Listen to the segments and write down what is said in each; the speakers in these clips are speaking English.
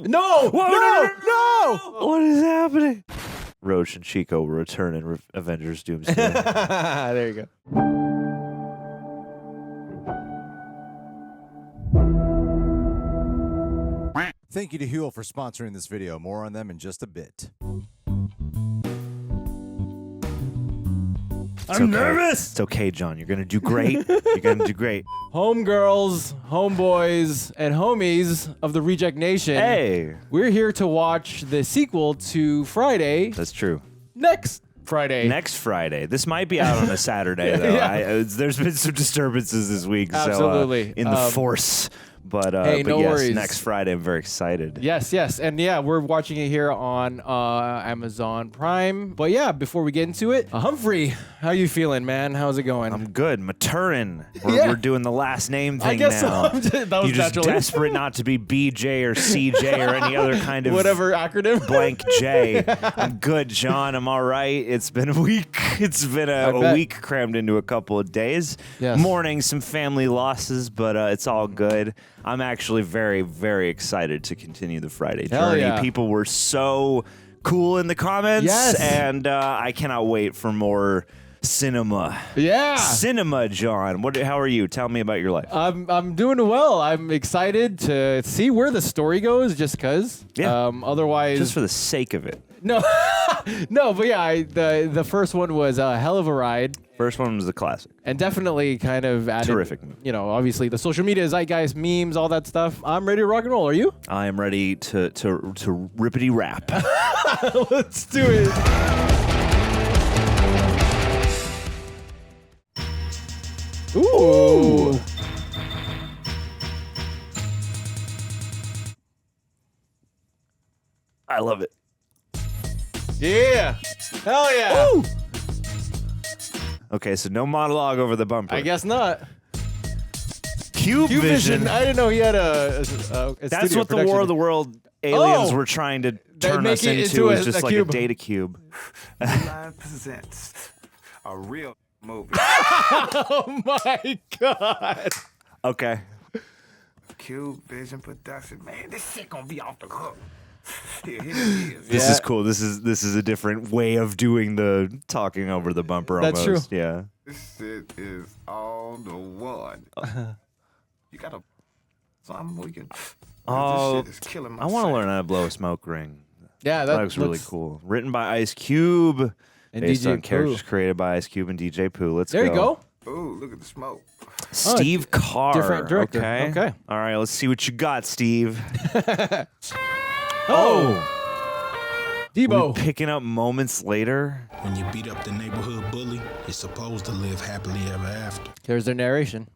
No! Whoa, No! What is happening? Roach and Chico will return in Avengers Doomsday. There you go. Thank you to HUEL for sponsoring this video. More on them in just a bit. I'm nervous. It's okay, John. You're going to do great. You're going to do great. Homegirls, homeboys, and homies of the Reject Nation. Hey. We're here to watch the sequel to Friday. That's true. Next Friday. Next Friday. This might be out on a Saturday, though. Yeah. There's been some disturbances this week. Absolutely. So, in the force. But, hey, no yes, worries. Next Friday, I'm very excited. Yes. And yeah, we're watching it here on Amazon Prime. But yeah, before we get into it, Humphrey, how you feeling, man? How's it going? I'm good. Maturan. We're doing the last name thing I guess now. so. That was You're just naturally. desperate not to be BJ or CJ or any other kind of whatever acronym. blank J. I'm good, John. I'm all right. It's been a week. It's been a week crammed into a couple of days. Yes. Mourning some family losses, but it's all good. I'm actually very, very excited to continue the Friday journey. Yeah. People were so cool in the comments, Yes. and I cannot wait for more cinema. Yeah. Cinema, John. How are you? Tell me about your life. I'm doing well. I'm excited to see where the story goes, just because. Yeah. Otherwise, Just for the sake of it. no, no. But yeah, the first one was a hell of a ride. First one was the classic. And definitely kind of added, Terrific. you know, obviously the social media, zeitgeist, memes, all that stuff. I'm ready to rock and roll. Are you? I am ready to rippity rap. Let's do it. Ooh. I love it. Yeah. Hell yeah. Ooh. Okay, so no monologue over the bumper. I guess not. Cube Vision. I didn't know he had a That's studio what the production. War of the World aliens Oh. were trying to turn make us it into. into Is a just like cube. a data cube. Live presents a real movie. Oh my god. Okay. Cube Vision Production. Man, this shit gonna be off the hook. Here it is. This is cool. This is a different way of doing the talking over the bumper. That's almost. true. Yeah. This shit is all the one. You gotta something we can. Oh, this shit is killing my I want to sight. learn how to blow a smoke ring. Yeah, That looks really cool. Written by Ice Cube, And based DJ on characters Pooh. created by Ice Cube and DJ Pooh. Let's There go. you go. Ooh, look at the smoke. Steve Carr. different director. Okay. Okay. All right, let's see what you got, Steve. Debo. We're picking up moments later. When you beat up the neighborhood bully, you're supposed to live happily ever after. Here's their narration.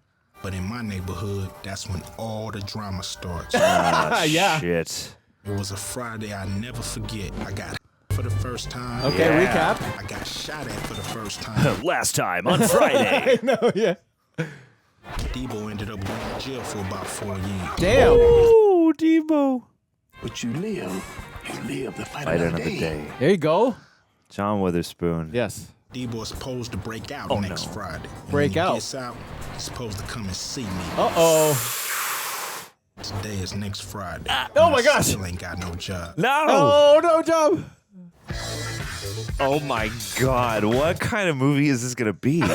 But in my neighborhood, that's when all the drama starts. Yeah. Shit. It was a Friday I never forget. I got for the first time. Okay, Yeah. recap. I got shot at for the first time. Last time on Friday. No, yeah. Debo ended up going to jail for about 4 years. Damn. Ooh, Debo. But you live to fight Fight another another day. day. There you go. John Witherspoon. Yes. Debo is supposed to break out next Friday. And Break when out. he gets out, he's supposed to come and see me. Uh-oh. Today is next Friday. Oh and my I gosh. Still ain't got no job. No. Oh, no job. Oh my God! What kind of movie is this gonna be? What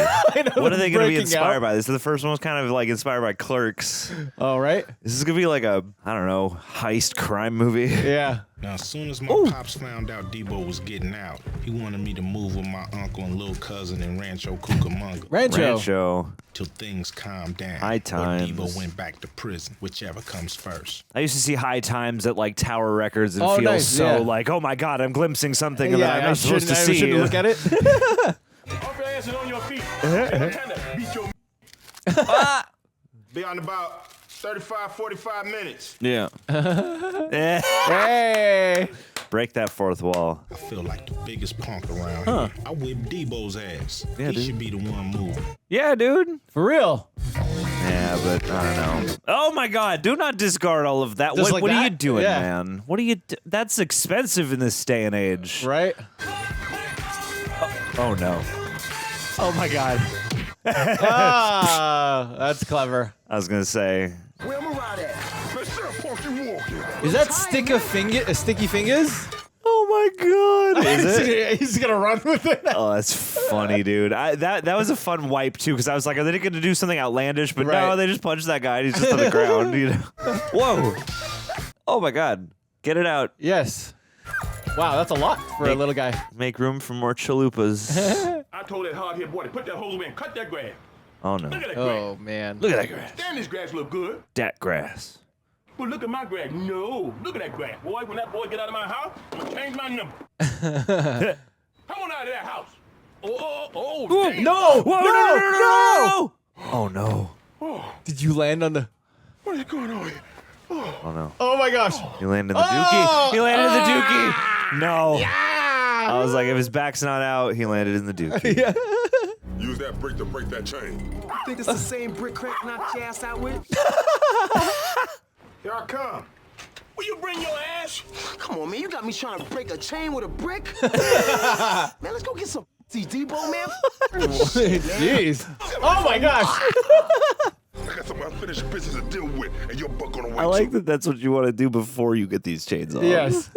are they gonna be breaking inspired out. by? This is the first one was kind of like inspired by Clerks. All right. This is gonna be like a heist crime movie. Yeah. Now, as soon as my pops found out Debo was getting out, he wanted me to move with my uncle and little cousin in Rancho Cucamonga Rancho. till things calmed down. High Times. Or Debo went back to prison, whichever comes first. I used to see High Times at like Tower Records and Oh, feel nice, so yeah. like, oh my God, I'm glimpsing something that I'm I not supposed to see. shouldn't look at it. Off your asses on your feet. Beat your Be on about 35, 45 minutes. Yeah. Hey. Break that fourth wall. I feel like the biggest punk around here. I whipped Debo's ass. Yeah, he dude. should be the one moving. Yeah, dude. For real. Yeah, but I don't know. Oh my God! Do not discard all of that. Just What, like what are you that? doing, Yeah. man? What are you? That's expensive in this day and age. Right? Oh no! Oh my god. Ah, that's clever. I was gonna say. Where am I ride at? For sure, punk you walking. Is that sticky fingers? Oh my god! Is it? He's gonna run with it. Oh, that's funny, dude. That was a fun wipe too, because I was like, are they going to do something outlandish? But no, they just punched that guy and he's just on the ground. You know? Whoa! Oh my god! Get it out. Yes. Wow, that's a lot for a little guy. Make room for more chalupas. I told that hard-headed boy to put that hose away and cut that grass. Oh no! Look at that grass. Oh man. Look at that grass. Damn, this grass look good. That grass. Well, look at my grass. No, look at that grass. Boy, when that boy get out of my house, I'm gonna change my number. Come on out of that house. Oh, damn. No! Whoa, no! Oh no! Did you land on the? What is going on here? Oh no! Oh my gosh! He landed the dookie. He landed the dookie. No! I was like, if his back's not out, he landed in the dookie. Yeah. Use that brick to break that chain. Think it's the same brick crack knocked your ass out with? Here I come. Will you bring your ass? Come on, man. You got me trying to break a chain with a brick? Man, let's go get some Debo, man. Jeez. Oh my gosh. I got some unfinished business to deal with, and your buck on the way. I like that that's what you want to do before you get these chains on. Yes.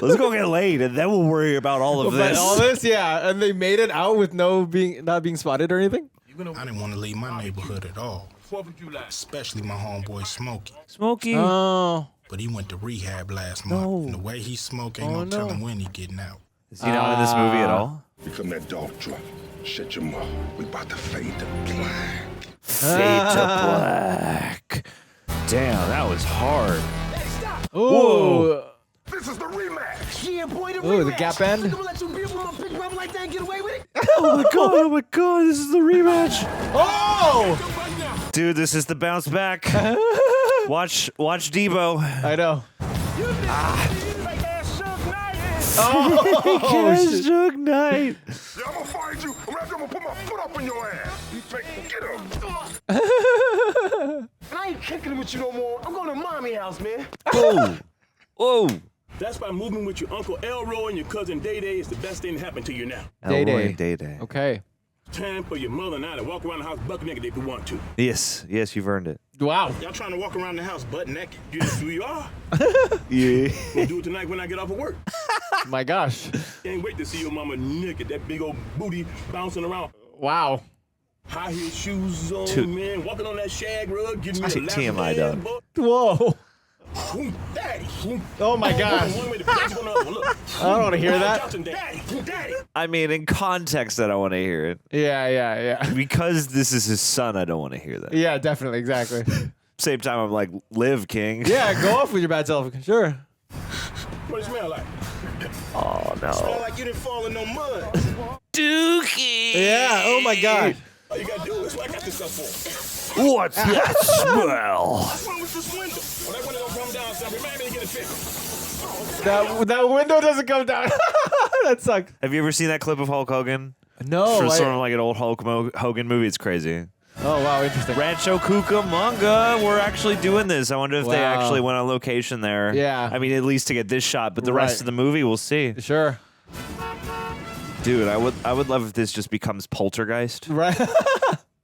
Let's go get laid, and then we'll worry about all of But this. all this, yeah, and they made it out with not being spotted or anything. I didn't want to leave my neighborhood at all, 4th of July. especially my homeboy Smokey. Smokey. Oh. But he went to rehab last month, and the way he smoke ain't no telling when he getting out. Is he not in this movie at all? Become that dog drunk. Shut your mouth. We about to fade to black. Fade to black. Damn, that was hard. Ooh. This is the rematch. Yeah, boy, the Ooh, the rematch. gap end. You gonna let you be with my big brother like that and get away with it? Oh my god, this is the rematch. Oh. Dude, this is the bounce back. Watch Debo. I know. Suge Knight. Yeah, I'm gonna find you. I'm gonna put my foot up in your ass. You take, get him. And I ain't kicking it with you no more. I'm going to mommy house, man. Whoa. Whoa. That's why moving with your Uncle Elroy and your cousin Day Day is the best thing to happen to you now. Elroy Day-Day. Day-Day. Okay. Time for your mother and I to walk around the house buck naked if you want to. Yes, you've earned it. Wow. Y'all trying to walk around the house butt naked? You know who you are. Yeah. We'll do it tonight when I get off of work. My gosh. Can't wait to see your mama naked, that big old booty bouncing around. Wow. High heel shoes on, Dude. man. Walking on that shag rug, giving me a lap TMI, dance, dog. boy. Whoa. Daddy. Oh my gosh. One way to flex on the other. Look. I don't want to hear that. Daddy. I mean, in context, I don't want to hear it. Yeah. Because this is his son, I don't want to hear that. Yeah, definitely. Exactly. Same time, I'm like, live, King. Yeah, go off with your bad self. Sure. What does it smell like? Oh, no. Smell like you didn't fall in no mud. Dookie. Yeah. Oh my god. All you gotta do is what I got this stuff for. What's that smell? What's wrong with this window? Oh, that window don't come down, son. Remind me to get it fixed. That window doesn't come down. That sucks. Have you ever seen that clip of Hulk Hogan? No. From sort of like an old Hulk Hogan movie. It's crazy. Oh wow, interesting. Rancho Cucamonga. We're actually doing this. I wonder if they Wow. actually went on location there. Yeah. I mean, at least to get this shot, but the rest Right. of the movie, we'll see. Sure. Dude, I would love if this just becomes Poltergeist. Right.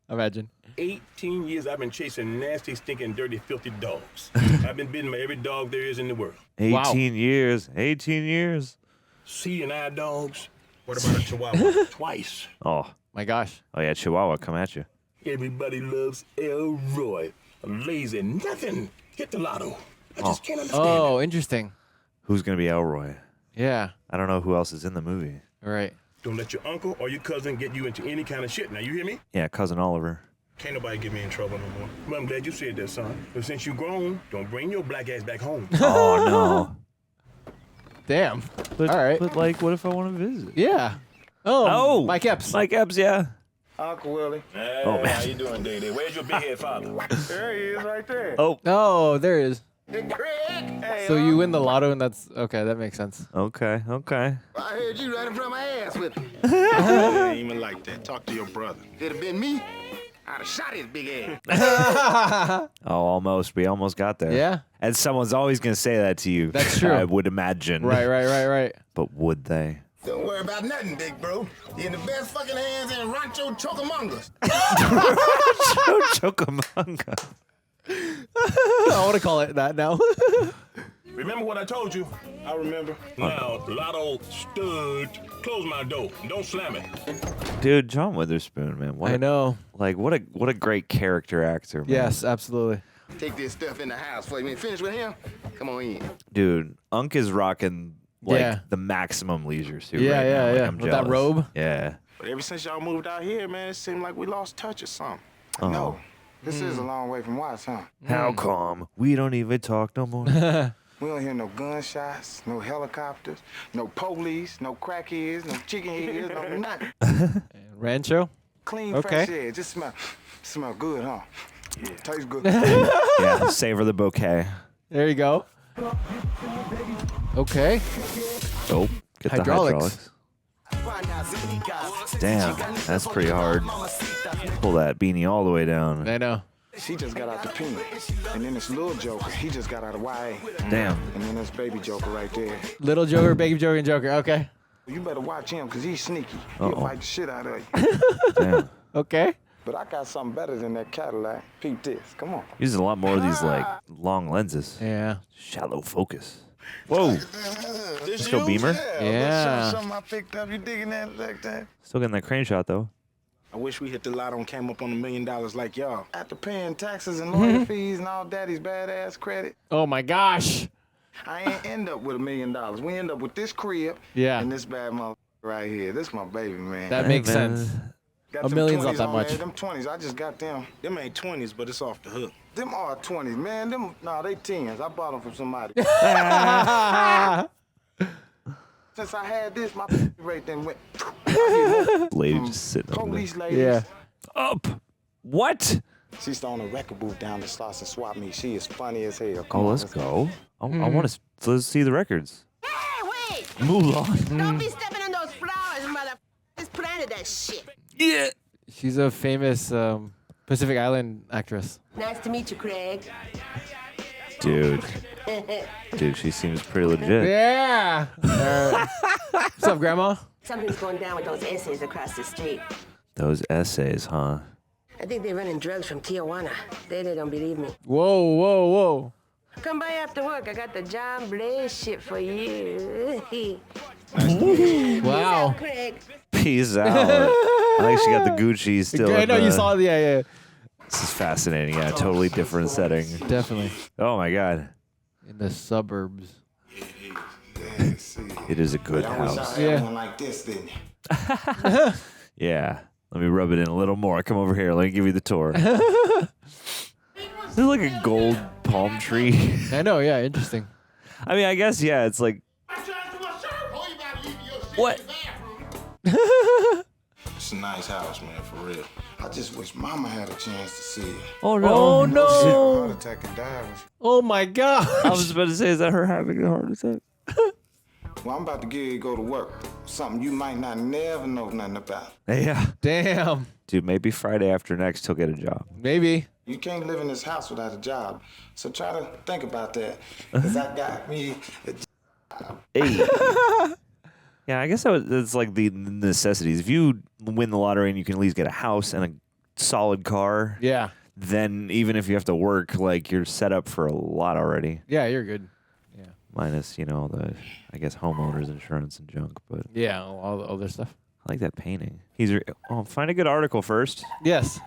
Imagine. 18 years I've been chasing nasty, stinking, dirty, filthy dogs. I've been bitten by every dog there is in the world. 18 years. 18 years. C&I dogs, What about a chihuahua? twice. Oh. My gosh. Oh, yeah, Chihuahua, come at you. Everybody loves Elroy. Lazy, nothing. Hit the lotto. I just can't understand it. Oh, interesting. Who's going to be Elroy? Yeah. I don't know who else is in the movie. Right. Don't let your uncle or your cousin get you into any kind of shit. Now, you hear me? Yeah, Cousin Oliver. Can't nobody get me in trouble no more. Well, I'm glad you said that, son. But since you grown, don't bring your black ass back home. Oh, no. Damn. But, All right. But, like, what if I want to visit? Yeah. Oh. Oh. Mike Epps. Mike Epps, yeah. Uncle Willie. Hey, Oh, man. how you doing, Day-Day? Where's your big head father? There he is right there. Oh, Oh, there it is. Hey, Craig. Hey, So you win the lotto, and that's okay. That makes sense. okay. I heard you right in front of my ass with it. It ain't even like that. Talk to your brother. It'd have been me. I'd have shot his big ass. Oh, almost. We almost got there. Yeah. And someone's always going to say that to you. That's true. I would imagine. Right. But would they? Don't worry about nothing, big bro. You're in the best fucking hands in Rancho Chocamongas. Chocamonga. I want to call it that now. Remember what I told you? I remember. Now, Lotto stud, close my door. Don't slam it. Dude, John Witherspoon, man. I know. Like, what a great character actor, man. Yes, absolutely. Take this stuff in the house for you. Finish with him? Come on in. Dude, Unc is rocking, the maximum leisure suit Yeah, right yeah, now. Like, yeah. I'm With that jealous. robe? Yeah. But ever since y'all moved out here, man, it seemed like we lost touch or something. No, this is a long way from Watts, huh? How come we don't even talk no more? We don't hear no gunshots, no helicopters, no police, no crackheads, no chicken heads, no nothing. Rancho? Clean, Okay. fresh air. Just smell good, huh? Yeah. Tastes good. Yeah, savor the bouquet. There you go. Okay. Oh, get Hydraulics. the hydraulics. Damn, that's pretty hard. Pull that beanie all the way down. I know. She just got out the peanut. And then this little Joker, he just got out of YA. Damn. And then this baby Joker right there. Little Joker, Baby Joker, and Joker. Okay. You better watch him, because he's sneaky. He'll Uh-oh. fight the shit out of you. Damn. Okay. But I got something better than that Cadillac. Peep this. Come on. Using a lot more of these, like, long lenses. Yeah. Shallow focus. Whoa. Let's go, Beamer. Yeah. Something I picked up. You digging that like that? Still getting that crane shot, though. I wish we hit the lotto and came up on $1 million like y'all. After paying taxes and lawyer fees and all daddy's badass credit, Oh my gosh. I ain't end up with $1 million. We end up with this crib Yeah. and this bad motherfucker right here. This my baby, man. That Hey, makes man. sense. Got $1 them million's not 20s that on much. there. Them 20s, I just got them. Them ain't 20s, but it's off the hook. Them are 20s, man. Them, nah, they 10s. I bought them from somebody. Since I had this, my rate then went. Lady just sitting over there. Police ladies. Yeah. Up. What? She's on a record booth down the slots and swap me. She is funny as hell. Come Oh, on, let's go. I want to let's see the records. Hey, wait! Mulan. Don't be stepping on those flowers, mother. Just planted that shit. Yeah. She's a famous Pacific Island actress. Nice to meet you, Craig. Dude. Dude, she seems pretty legit. Yeah. What's up, Grandma? Something's going down with those essays across the street. Those essays, huh? I think they're running drugs from Tijuana. They don't believe me. Whoa, whoa, whoa. Come by after work. I got the John Blaze shit for you. Wow. Craig. Peace out. I think she got the Gucci still. I in know you the- saw it. Yeah. This is fascinating. Yeah, totally different setting. Definitely. Oh my god. In the suburbs. It is a good I wish I house. had Yeah. one like this, didn't you? Yeah. Let me rub it in a little more. Come over here. Let me give you the tour. This is like a gold palm tree. I know. Yeah. Interesting. I mean, I guess, yeah, it's like. What? It's a nice house, man, for real. I just wish Mama had a chance to see it. Oh, no. Oh She had a heart no. attack and died when she... Oh my I gosh. was about to say, is that her having a heart attack? Well, I'm about to get you to go to work. Something you might not never know nothing about. Yeah. Damn. Dude, maybe Friday after next he'll get a job. Maybe. You can't live in this house without a job. So try to think about that. Because I got me a Hey. Yeah, I guess that's like the necessities. If you win the lottery and you can at least get a house and a solid car, Yeah. then even if you have to work, like you're set up for a lot already. Yeah. You're good. Minus, the, I guess, homeowners insurance and junk. But Yeah. All the other stuff. I like that painting. Find a good article first. Yes.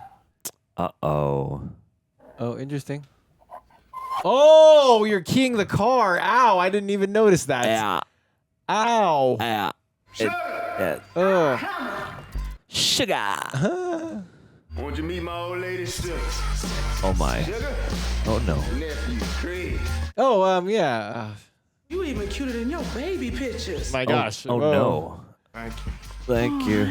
Uh-oh. Oh, interesting. Oh, you're keying the car. Ow, I didn't even notice that. Yeah. Ow. Yeah. Ugh. Sugar. Won't you meet my old lady sister? Oh, my. Sugar? Oh, no. Nephew, Craig. Oh, yeah. You even cuter than your baby pictures. My gosh. Oh, Whoa. no. Thank you.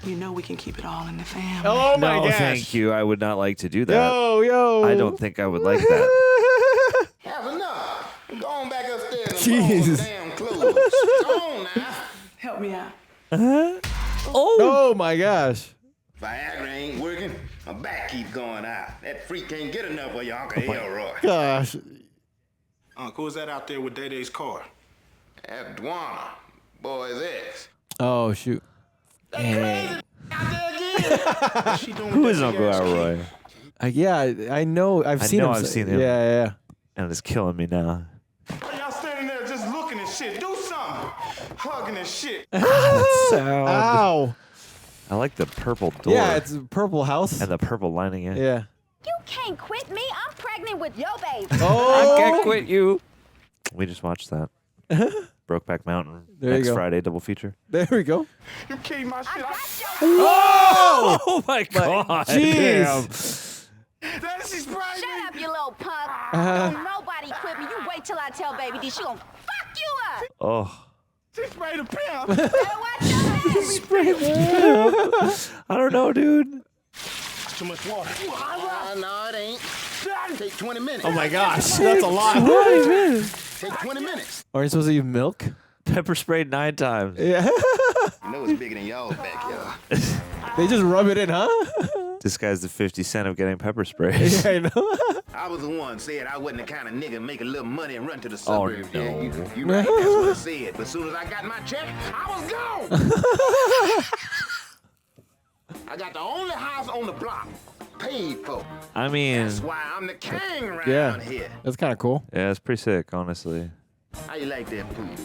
You know we can keep it all in the family. Oh my No, gosh. thank you. I would not like to do that. Yo. I don't think I would like that. Have enough. Go on back upstairs and Jesus. put on damn clothes. Go on now. Help me out. Oh my gosh. Viagra ain't working. My back keeps going out. That freak can't get enough of your Uncle Elroy. Gosh. Uncle, who's that out there with Day-Day's car? That Dwana, Boyz X. Oh shoot. What's she doing Who with is that Uncle big-ass Elroy? key? Yeah, I know. I've seen him. I've seen him. Yeah. And it's killing me now. Why y'all standing there just looking at shit? Do something. Hugging and shit. That sound. Ow. I like the purple door. Yeah, it's a purple house. And the purple lining it. Yeah. You can't quit me. I'm pregnant with your baby. Oh. I can't quit you. We just watched that. Brokeback Mountain. There you Next go. Friday, double feature. There we go. You keep my shit. Oh my God. Jeez. That she's pregnant. Shut up, you little punk. Don't nobody quit me. You wait till I tell baby D. She gonna fuck you up. Oh. She sprayed a pimp. Better watch your ass. I don't know, dude. Too much water. No, it ain't. Take 20 minutes. Oh my gosh, that's a lot. Take 20 minutes. Aren't you supposed to use milk? Pepper sprayed 9 times. Yeah. You know it's bigger than y'all's backyard. They just rub it in, huh? This guy's the 50 Cent of getting pepper sprays. Yeah, I know. I was the one said I wasn't the kind of nigga make a little money and run to the suburbs. no. Yeah, you right, that's what I said. But as soon as I got my check, I was gone. I got the only house on the block paid for. I mean, That's why I'm the king around Yeah. here. That's kind of cool. yeah, it's pretty sick, honestly. How you like that food?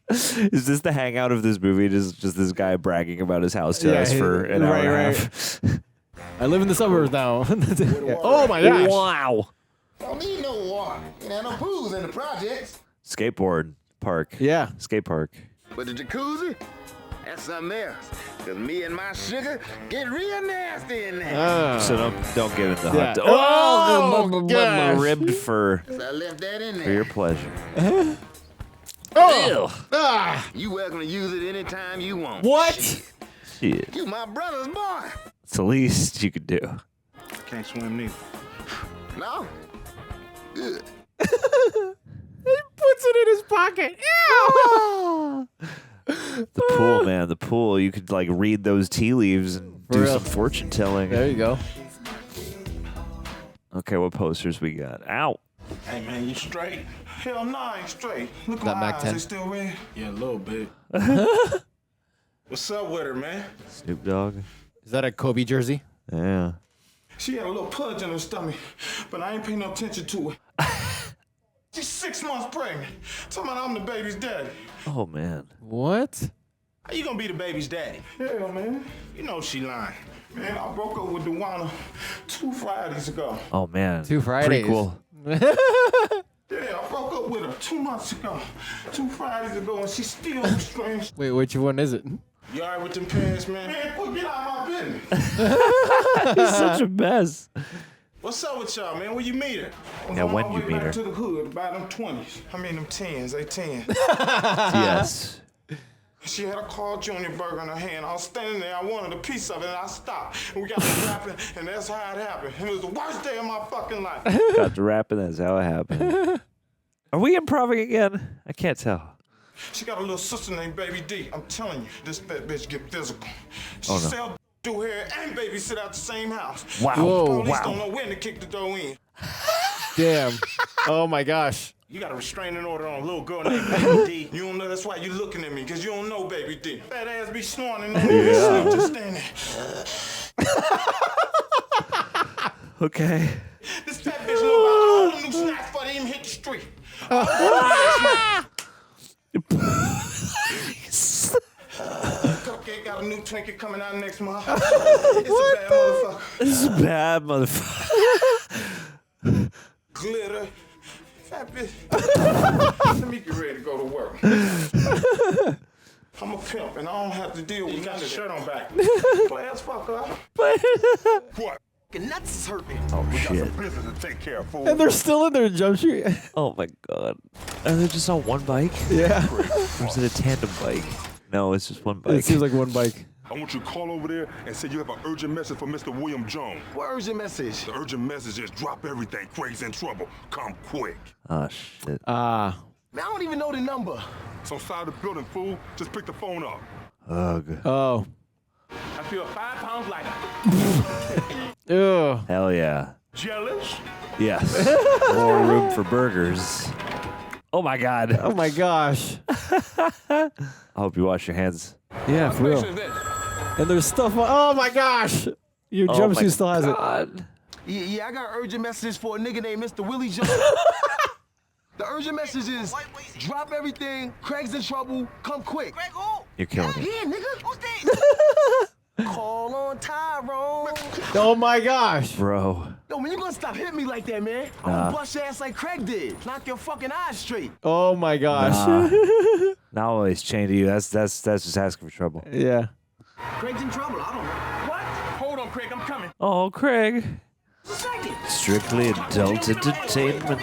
Is this the hangout of this movie? Just this guy bragging about his house to Yeah, us for an hour and a half? I live in the suburbs now. Yeah. Oh my gosh. Wow. Don't need no water. Ain't had no pools in the projects. Skateboard park. Yeah. Skate park. But the jacuzzi, that's something else. Cause me and my sugar get real nasty in there. So don't get in the Yeah. hot tub. Oh, my gosh. ribbed for So I left that in your there. pleasure. Oh. Ah. You welcome to use it anytime you want. What? Shit. You my brother's boy. It's the least you could do. Can't swim neither. No? Good. He puts it in his pocket. The pool, man. The pool. You could like read those tea leaves and For do real. some fortune telling. There you go. Okay, what posters we got? Ow. Hey, man, you straight? Hell no, I ain't straight. Look at That my Mac eyes. 10. They still red? Yeah, a little bit. What's up with her, man? Snoop Dogg. Is that a Kobe jersey? Yeah. She had a little pudge in her stomach, but I ain't paying no attention to it. She's 6 months pregnant. Talking about I'm the baby's daddy. Oh man. What? How you gonna be the baby's daddy? Yeah, man. You know she lying. Man, I broke up with Dewana 2 Fridays ago. Oh man. 2 Fridays. Prequel. Yeah, I broke up with her 2 months ago. 2 Fridays ago, and she still strange. Wait, which one is it? You all right with them pants, man? Man, quit get out of my business. He's such a mess. What's up with y'all, man? Where you meet her? Yeah, when you way meet back her? to the hood, buy them 20s. I mean them 10s, they 10s. Yes. She had a Carl Jr. burger in her hand. I was standing there, I wanted a piece of it, and I stopped. And we got to rapping, and that's how it happened. It was the worst day of my fucking life. Got to rapping. That's how it happened. Are we improving again? I can't tell. She got a little sister named Baby D. I'm telling you, this fat bitch get physical. She Oh, no. sell, do hair, and babysit out the same house. Wow. Whoa, Police wow. don't know when to kick the door in. Damn. Oh my gosh. You got a restraining order on a little girl named Baby D. You don't know, that's why you looking at me, because you don't know Baby D. Fat ass be snoring and sleep, just stand there. Okay. This fat bitch know about all the new snacks before they even hit the street. Cupcake got a new Twinkie coming out next month. It's a bad motherfucker. This is bad, motherfucker. Glitter. Fat bitch. Let me get ready to go to work. I'm a pimp and I don't have to deal with you got the shirt on back. Play as fuck up. What? Your nuts is hurting. Oh shit. Business to take care of, fool. And they're still in their jump street. Oh my god. Are they just on one bike? Yeah. Or is it a tandem bike? No, it's just one bike. It seems like one bike. I want you to call over there and say you have an urgent message for Mr. William Jones. What urgent message? The urgent message is drop everything. Craig's in trouble. Come quick. Oh shit. Ah. Man, I don't even know the number. It's on side of the building, fool. Just pick the phone up. Ugh. Oh. I feel 5 pounds lighter. Ew. Hell yeah. Jealous? Yes. More room for burgers. Oh my god. Oh my gosh. I hope you wash your hands. Yeah, for real. Is this? And there's stuff. Oh my gosh. Your jumpsuit still has it. Yeah, I got urgent messages for a nigga named Mr. Willie Jones. The urgent message is, drop everything, Craig's in trouble, come quick. Craig who? You're killing it. Yeah, nigga. Who's that? Call on Tyrone. Oh my gosh. Bro. Yo, man, you gonna stop hitting me like that, man. I'm gonna bust your ass like Craig did. Knock your fucking eyes straight. Oh my gosh. Not always chained to you. That's just asking for trouble. Yeah. Craig's in trouble, I don't know. What? Hold on, Craig, I'm coming. Oh, Craig. Second. Strictly adult entertainment.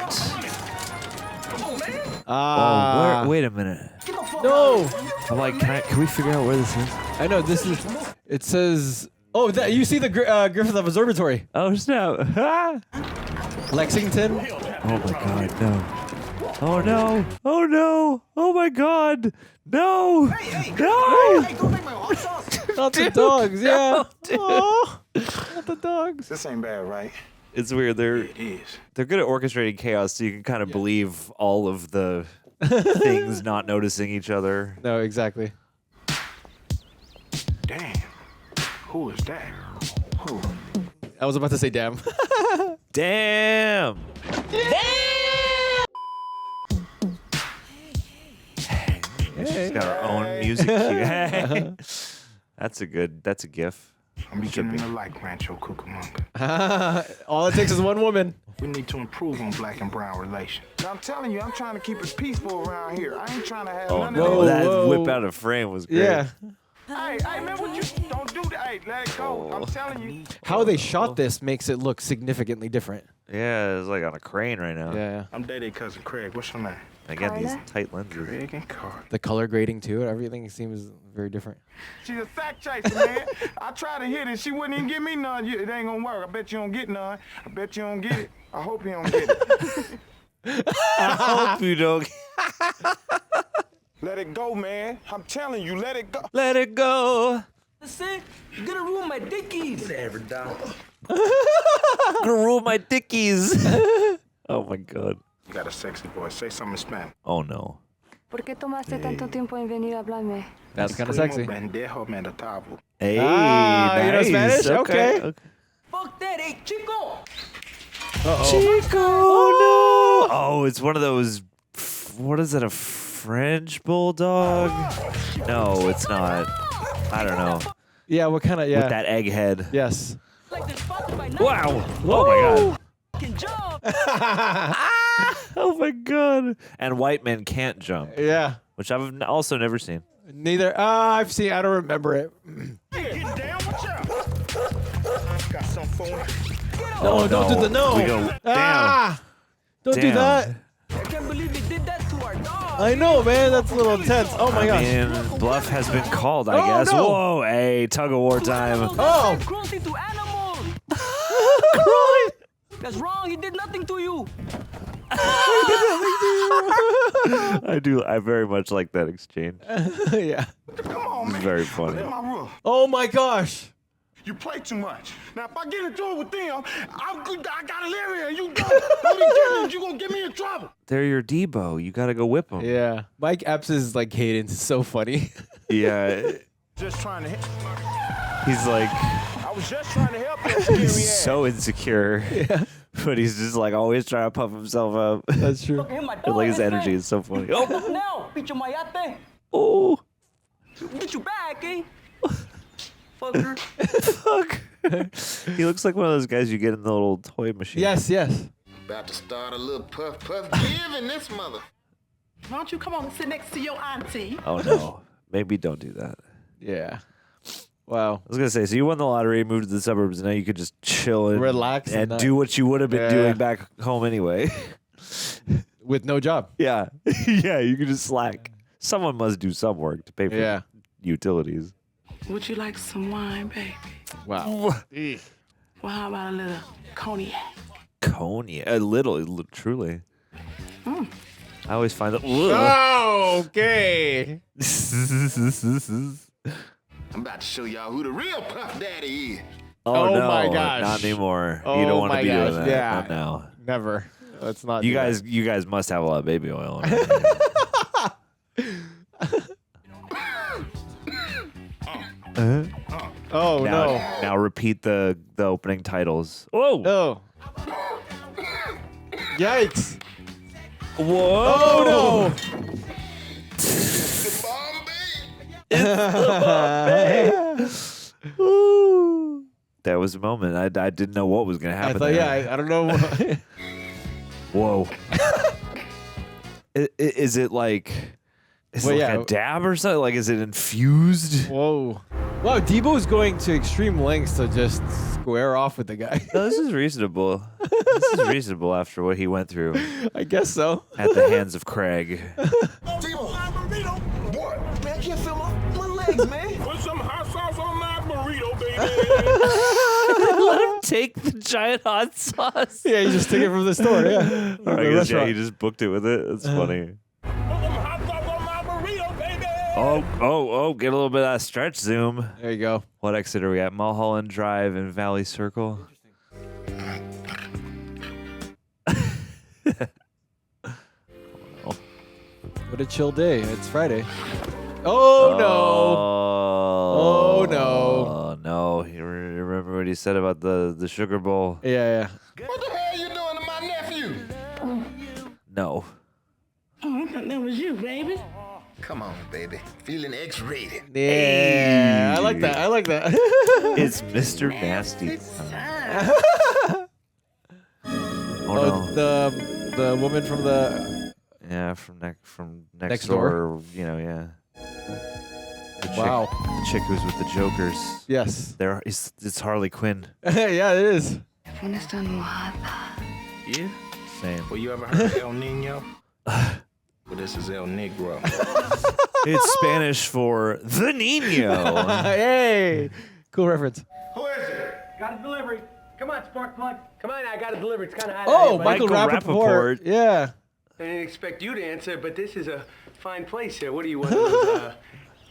Ah. Wait a minute. No. I'm like, can we figure out where this is? I know this is. It says. Oh, that you see the Griffith Observatory. Oh snap! Lexington. Oh my God, no! Oh no! Oh no! Oh my God! No! No! Hey, don't make my arms off. Not the dogs. Yeah. dude. Oh, not the dogs. This ain't bad, right? It's weird. They're It is. good at orchestrating chaos, so you can kind of believe all of the things not noticing each other. No, exactly. Damn. Who is that? Who? I was about to say damn. Damn! She's got her own music cue. That's a gif. I'm beginning to like Rancho Cucamonga. All it takes is one woman. We need to improve on black and brown relations. I'm telling you, I'm trying to keep it peaceful around here. I ain't trying to have Oh none no, of that whoa. whip out of frame was great. Yeah. Hey, man, what you don't do that. Hey, let it go. I'm telling you. How they shot this makes it look significantly different. Yeah, it's like on a crane right now. Yeah. I'm Day cousin Craig. What's your name? Again, these tight lenses. Craig and Carter. The color grading too. Everything seems very different. She's a sack chaser, man. I tried to hit it. She wouldn't even give me none. It ain't gonna work. I bet you don't get none. I bet you don't get it. I hope you don't get it. I hope you don't. Let it go, man. I'm telling you, let it go. Let it go. Listen, you're gonna ruin my dickies. Whatever, dog. Gonna rule my dickies. Oh my God. You got a sexy voice. Say something in Spanish. Oh no. ¿Por qué tomaste tanto tiempo en venir a hablarme? That's kind of sexy. Pendejo mandatavu. Hey, you know nice. Spanish? Okay. Fuck that, hey, chico. Chico. Oh no. Oh, it's one of those. What is it? A French bulldog? No, it's not. I don't know. Yeah. What kind of? Yeah. With that egg head. Yes. Wow. Oh my God. Jump. Oh my God. And white men can't jump. Yeah. Which I've also never seen. Neither. I've seen. I don't remember it. Get down, watch out. Got something for him. No, don't do the no. We go down. Ah! Don't do Damn. that. I can't believe they did that to our dog. I know, man. That's a little intense. Oh my gosh. And bluff has been called, I Oh, guess. no. Whoa, hey, tug of war time. Oh. Cruelty to animals. That's wrong. He did nothing to you. I very much like that exchange. Yeah. Come on, man. Very funny. Let my rule. Oh my gosh. You play too much. Now, if I get into it with them, I gotta live here. You don't. You gonna get me in trouble. They're your Debo. You gotta go whip them. Yeah. Mike Epps' like cadence is so funny. Yeah. Just trying to hit. He's like, I was just trying to help that scary he's ass. so insecure. Yeah. But he's just like always trying to puff himself up. That's true. But like his energy is so funny. Oh. Now, picho mayate. Oh. Get you back, eh? Fucker. Fuck. He looks like one of those guys you get in the little toy machine. Yes, yes. About to start a little puff give in this mother. Why don't you come on and sit next to your auntie? Oh no. Maybe don't do that. Yeah. Wow. I was gonna say, so you won the lottery, moved to the suburbs, and now you could just chill and relax and and do what you would have been Yeah. doing back home anyway. With no job. Yeah. Yeah, you could just slack. Someone must do some work to pay for Yeah. utilities. Would you like some wine, baby? Wow. Well, how about a little cognac? Cognac. A little, truly. Mm. I always find that. Oh, okay. I'm about to show y'all who the real Puff Daddy is. Oh, no, my gosh. not anymore. Oh You don't want to my be doing gosh. that. Yeah. Not now. Never. Let's not. You do guys, that. you guys must have a lot of baby oil. On Oh Oh, no. Now repeat the opening titles. Whoa. Oh. Yikes. Whoa. Oh, no. Ooh. That was a moment. I didn't know what was going to happen. I thought, there. I don't know. Whoa. Is it like... Is it like a dab or something? Like, is it infused? Whoa. Wow, Debo is going to extreme lengths to just square off with the guy. No, this is reasonable. This is reasonable after what he went through. I guess so. At the hands of Craig. Debo, what? Man, I can't feel my legs, man. Put some hot sauce on my burrito, baby. Let him take the giant hot sauce. Yeah, you just take it from the store, yeah. I guess, yeah, he just booked it with it. That's funny. Oh, get a little bit of that stretch zoom. There you go. What exit are we at? Mulholland Drive and Valley Circle. What a chill day. It's Friday. Oh, no. Oh, no. Oh, no. You remember what he said about the Sugar Bowl? Yeah. What the hell you doing to my nephew? No. Oh, I thought that was you, baby. Come on, baby. Feeling X-rated. Yeah, I like that. It's Mr. Nasty. Oh, no. The woman from the... Yeah, from next door. You know, yeah. The chick who's with the Jokers. Yes. It's Harley Quinn. Yeah, it is. Yeah? Same. Well, you ever heard of El Nino? Well, this is El Negro. It's Spanish for the Nino. Hey, cool reference. Who is it? Got a delivery. Come on, spark plug. Come on, I got a delivery. It's kind of hot. Oh, out here, Michael Rappaport. Yeah. I didn't expect you to answer, but this is a fine place here. What are you, one of those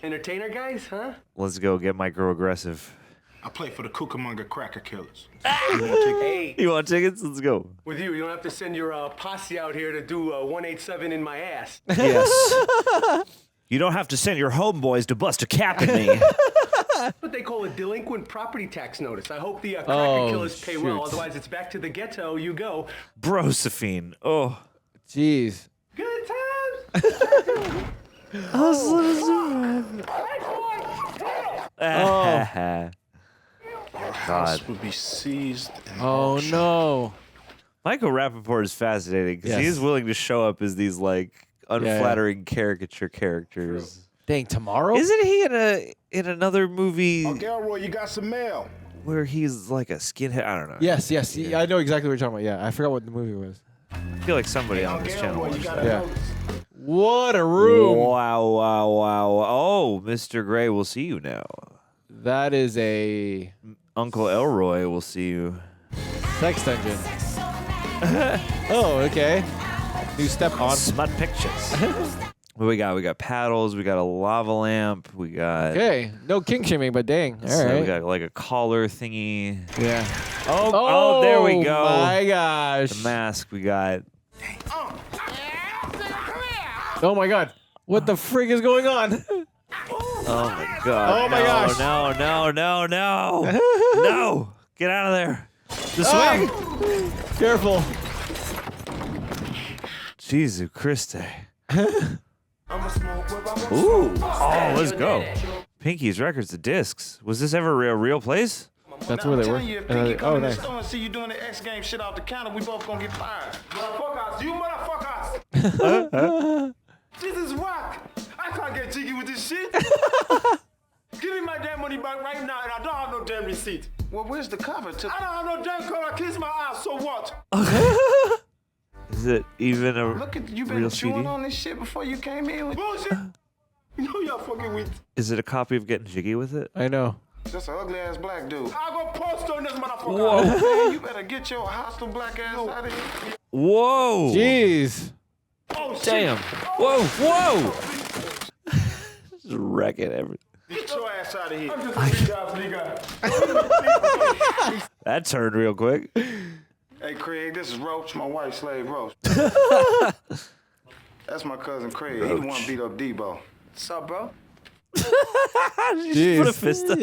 entertainer guys, huh? Let's go get microaggressive. I play for the Cucamonga Cracker Killers. Hey, You want tickets? Let's go. with you don't have to send your posse out here to do 187 in my ass. Yes. You don't have to send your homeboys to bust a cap in me. What they call a delinquent property tax notice. I hope the cracker killers pay well, otherwise it's back to the ghetto you go. Brosephine. Oh. Jeez. Good times. God. Would be seized. Oh, no. Michael Rappaport is fascinating because Yes. he is willing to show up as these like unflattering caricature characters. Dang, tomorrow? Isn't he in another movie Uncle Elroy, you got some mail. where he's like a skinhead? I don't know. Yes. I know exactly what you're talking about. Yeah, I forgot what the movie was. I feel like somebody on this channel watched that. Yeah. What a room. Wow. Oh, Mr. Gray, we'll see you now. That is a Uncle Elroy will see you. sex dungeon. Oh, okay. New step on. Smut pictures. What we got? We got paddles. We got a lava lamp. We got... Okay. No kink shaming, but dang. All So right. we got like a collar thingy. Yeah. Oh, there we go. Oh, my gosh. The mask we got. Oh, my God. What the frig is going on? Oh, my God. Oh, my gosh. No. No. Get out of there. The swing. Careful. Jesus Christ. Ooh. Oh, let's go. Pinky's Records, the discs. Was this ever a real place? That's where they were. You, if Pinky come in the nice. store and see you doing the X game shit off the counter, we both gonna get fired. Motherfuckers, you motherfuckers! This is rock. I can't get jiggy with this shit. Give me my damn money back right now, and I don't have no damn receipt. Well, where's the cover? I don't have no damn cover. I kiss my ass. So what? Is it even a Look at you been real chewing CD? on this shit before you came in with bullshit. You know y'all fucking with. Is it a copy of Getting Jiggy with It? I know. That's an ugly ass black dude. I'll go post on this motherfucker. Whoa. Man, you better get your hostile black ass out of here. Whoa. Jeez. Oh, shit. Damn. Whoa. Just wrecking everything. Get your ass out of here. I'm just a nigga. That turned real quick. Hey, Craig, this is Roach, my white slave Roach. That's my cousin Craig. He the one beat up Debo. What's up, bro? Just put a fist up.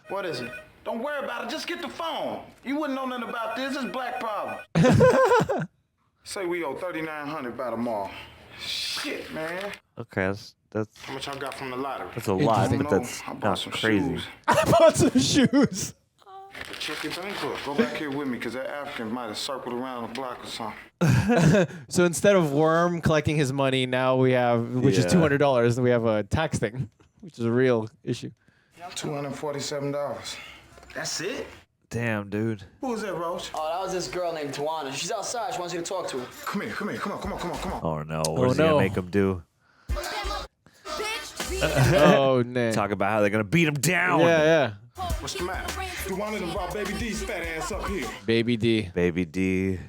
What is it? Don't worry about it. Just get the phone. You wouldn't know nothing about this. It's black problem. Say we owe $3,900 by tomorrow. Shit, man. Okay, that's How much I got from the lottery? that's a lot, but that's I bought not some crazy. shoes. I bought some shoes. Check your bank book. Go back here with me, because that African might have circled around the block or something. So instead of Worm collecting his money, now we have, which is $200, and we have a tax thing, which is a real issue. $247. That's it? Damn, dude. Who was that, Roach? Oh, that was this girl named Tawana. She's outside. She wants you to talk to her. Come here. Come on. Oh no, what's he gonna make him do? Oh, no. Talk about how they're gonna beat him down. Yeah. What's the matter? You wanted to brought Baby D's fat ass up here. Baby D. Baby D.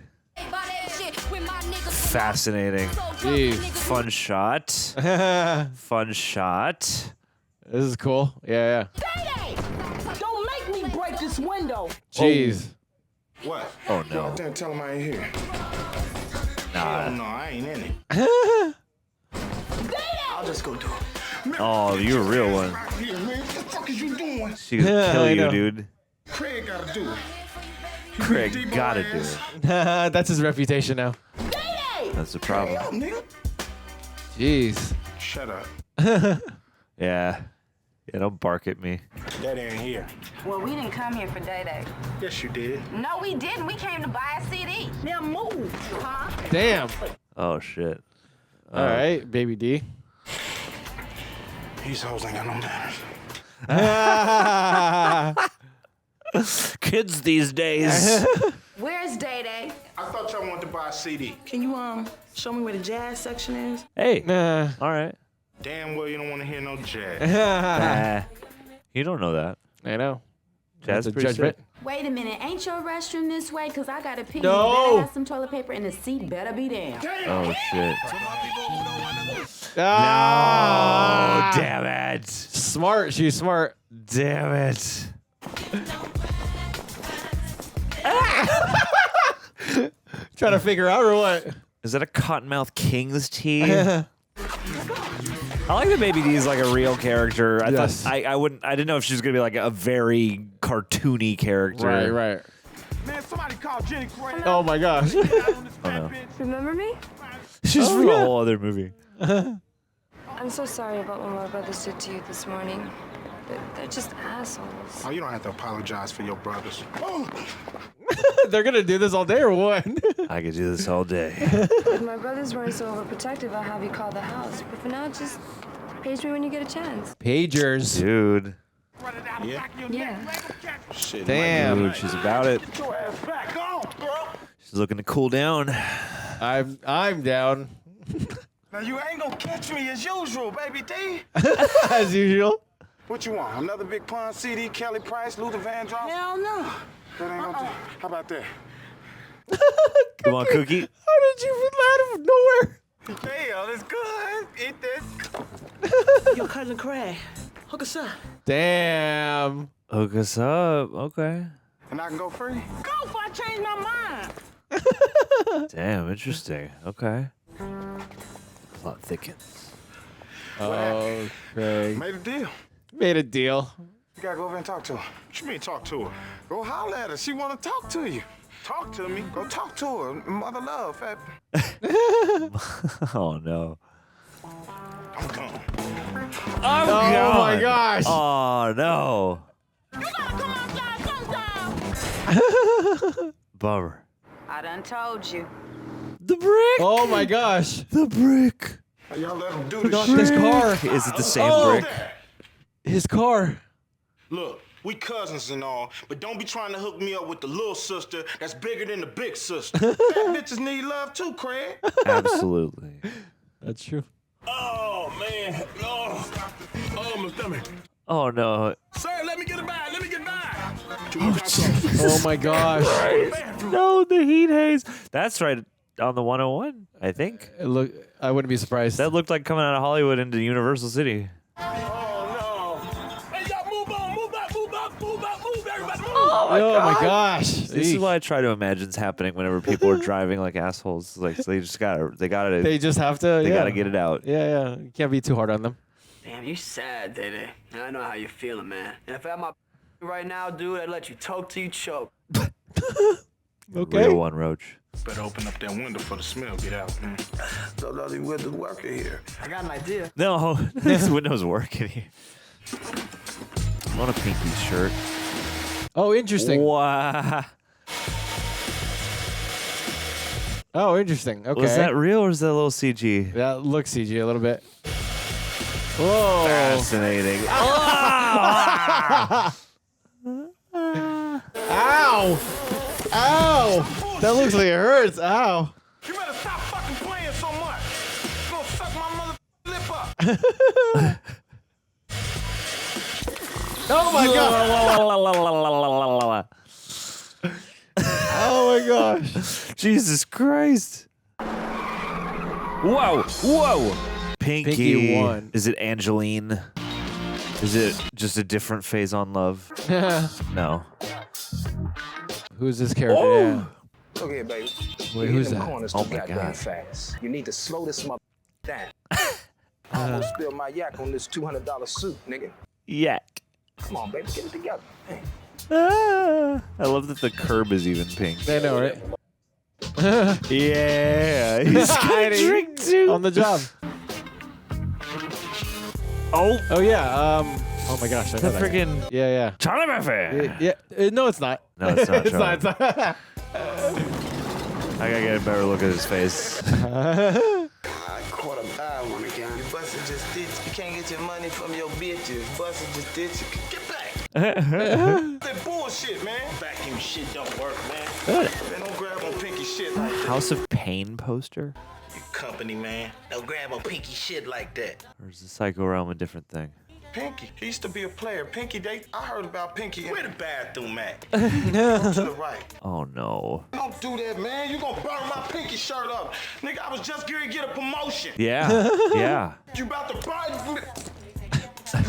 Fascinating. Jeez. Fun shot. Fun shot. This is cool. Yeah. Don't make me break this window. Jeez. What? Oh Go no. out there and tell him I ain't here. Nah. No, I ain't in it. I'll just go do it. Oh, you're a real one. Right here, man. What the fuck is you doing? She gonna kill I you, know. dude. Craig gotta do it. Craig gotta do it. That's his reputation now. That's the problem. Hell, nigga. Jeez. Shut up. Yeah. Yeah, don't bark at me. That ain't here. Well, we didn't come here for Day. Yes, you did. No, we didn't. We came to buy a CD. Now move. Huh? Damn. Oh shit. All right, Baby D. These hoes ain't got no manners. Kids these days. Where's Day? I thought y'all wanted to buy a CD. Can you show me where the jazz section is? Hey. Nah. All right. Damn well you don't want to hear no jazz. You don't know that. I know. Jazz That's a pretty judgment. sick. Wait a minute. Ain't your restroom this way? Because I got to pee. No. You better have some toilet paper and the seat better be down. Oh shit. Ah. No, damn it. Smart. She's smart. Damn it. Trying to figure out or what? Is that a Cottonmouth King's tea? I like that Baby D is like a real character. I Yes. thought I didn't know if she was gonna be like a very cartoony character. Right. Man, somebody call Jenny Craig. Oh my gosh. Oh no. Remember me? She's from a whole other movie. I'm so sorry about what my brothers did to you this morning. They're just assholes. Oh, you don't have to apologize for your brothers. They're gonna do this all day or what? I could do this all day. If my brothers weren't so overprotective, I'll have you call the house. But for now, just page me when you get a chance. Pagers. Dude. Yeah. Shit. Damn. Dude, she's about it. Get your ass back on, bro. She's looking to cool down. I'm down. Now you ain't gonna catch me as usual, Baby D. As usual. What you want? Another Big Pun CD, Kelly Price, Luther Vandross? Hell no. That ain't gonna do. How about that? Come on, Cookie. How did you get out of nowhere? Hell, it's good. Eat this. Your cousin Craig. Hook us up. Damn. Hook us up. Okay. And I can go free? Go before I change my mind. Damn, interesting. Okay. Plot thickens. Okay. Made a deal. Made a deal. You gotta go over and talk to her. What you mean talk to her? Go holler at her. She wanna talk to you. Talk to me. Go talk to her. Mother love, fat. Oh no. I'm gone. I'm Oh gone. my gosh. Oh no. You gotta come outside sometime. Bummer. I done told you. The brick. Oh my gosh. The brick. Y'all let him do this Not shit. his car. Is it the same Oh. brick? His car. Look, we cousins and all, but don't be trying to hook me up with the little sister that's bigger than the big sister. Fat bitches need love too, Craig. Absolutely. That's true. Oh, man. Oh, my stomach. Oh no. Sir, let me get a bag. Let me get a bag. Too much hot sauce. Oh my gosh. No, the heat haze. That's right on the 101, I think. Look, I wouldn't be surprised. That looked like coming out of Hollywood into Universal City. Oh, no. Hey, y'all move on. Move up, everybody. Move. Oh my gosh. This is what I try to imagine is happening whenever people are driving like assholes. Like they just gotta They just have to. they gotta get it out. Yeah. You can't be too hard on them. Damn, you sad, Dede. I know how you're feeling, man. And if I had my right now, dude, I'd let you talk till you choke. Okay. Real one, Roach. Better open up that window for the smell. Get out, man. So those windows working here. I got an idea. No, these windows work in here. I want a pinky shirt. Oh, interesting. Wow. Oh, interesting. Okay. Was that real or is that a little CG? That looks CG a little bit. Whoa. Fascinating. Ow! Ow! That looks like it hurts. Ow. You better stop fucking playing so much. You're gonna suck my mother lip up. Oh my god! Oh my gosh! Jesus Christ! Whoa! Whoa! Pinky won. Is it Angeline? Is it just a different phase on love? No. Who's this character? Oh. Yeah. Look here, baby. Wait, who's that? Oh my God. Fast. You need to slow this mother down. I almost spilled my yak on this $200 suit, nigga. Yak. Come on, baby, get it together. Hey. I love that the curb is even pink. I know, right? Yeah, he's got a drink too. On the job. Oh. Oh yeah. Oh my gosh. I know The that guy. freaking Yeah. Charlie Murphy. Yeah. No, it's not. No, it's not. It's not. Charlie. It's not. I gotta get a better look at his face. I caught a bad one again. You busted just ditch. You can't get your money from your bitches. Busted just ditch. Get back. That bullshit, man. Vacuum shit don't work, man. Man, don't grab on pinky shit like that. House of Pain poster? You company, man. Don't grab on pinky shit like that. Or is the Psycho Realm a different thing? Pinky. He used to be a player. Pinky, I heard about Pinky. Where the bathroom at? Go to the right. Oh no. Don't do that, man. You gonna burn my pinky shirt up. Nigga, I was just going to get a promotion. Yeah. Yeah. You about to burn.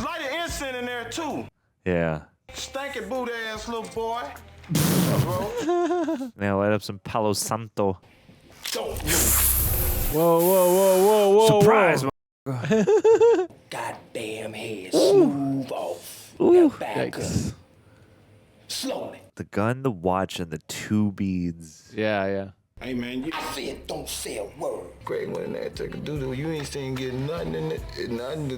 Light an incense in there, too. Yeah. Stanky boot ass little boy. Now light up some Palo Santo. Don't Whoa. Surprise! Goddamn head, smooth off. Now back up. Slowly. The gun, the watch, and the 2 beads. Yeah. Hey, man, you... I said don't say a word. Greg went in there and took a doodle. You ain't seen getting nothing in it. Nothing to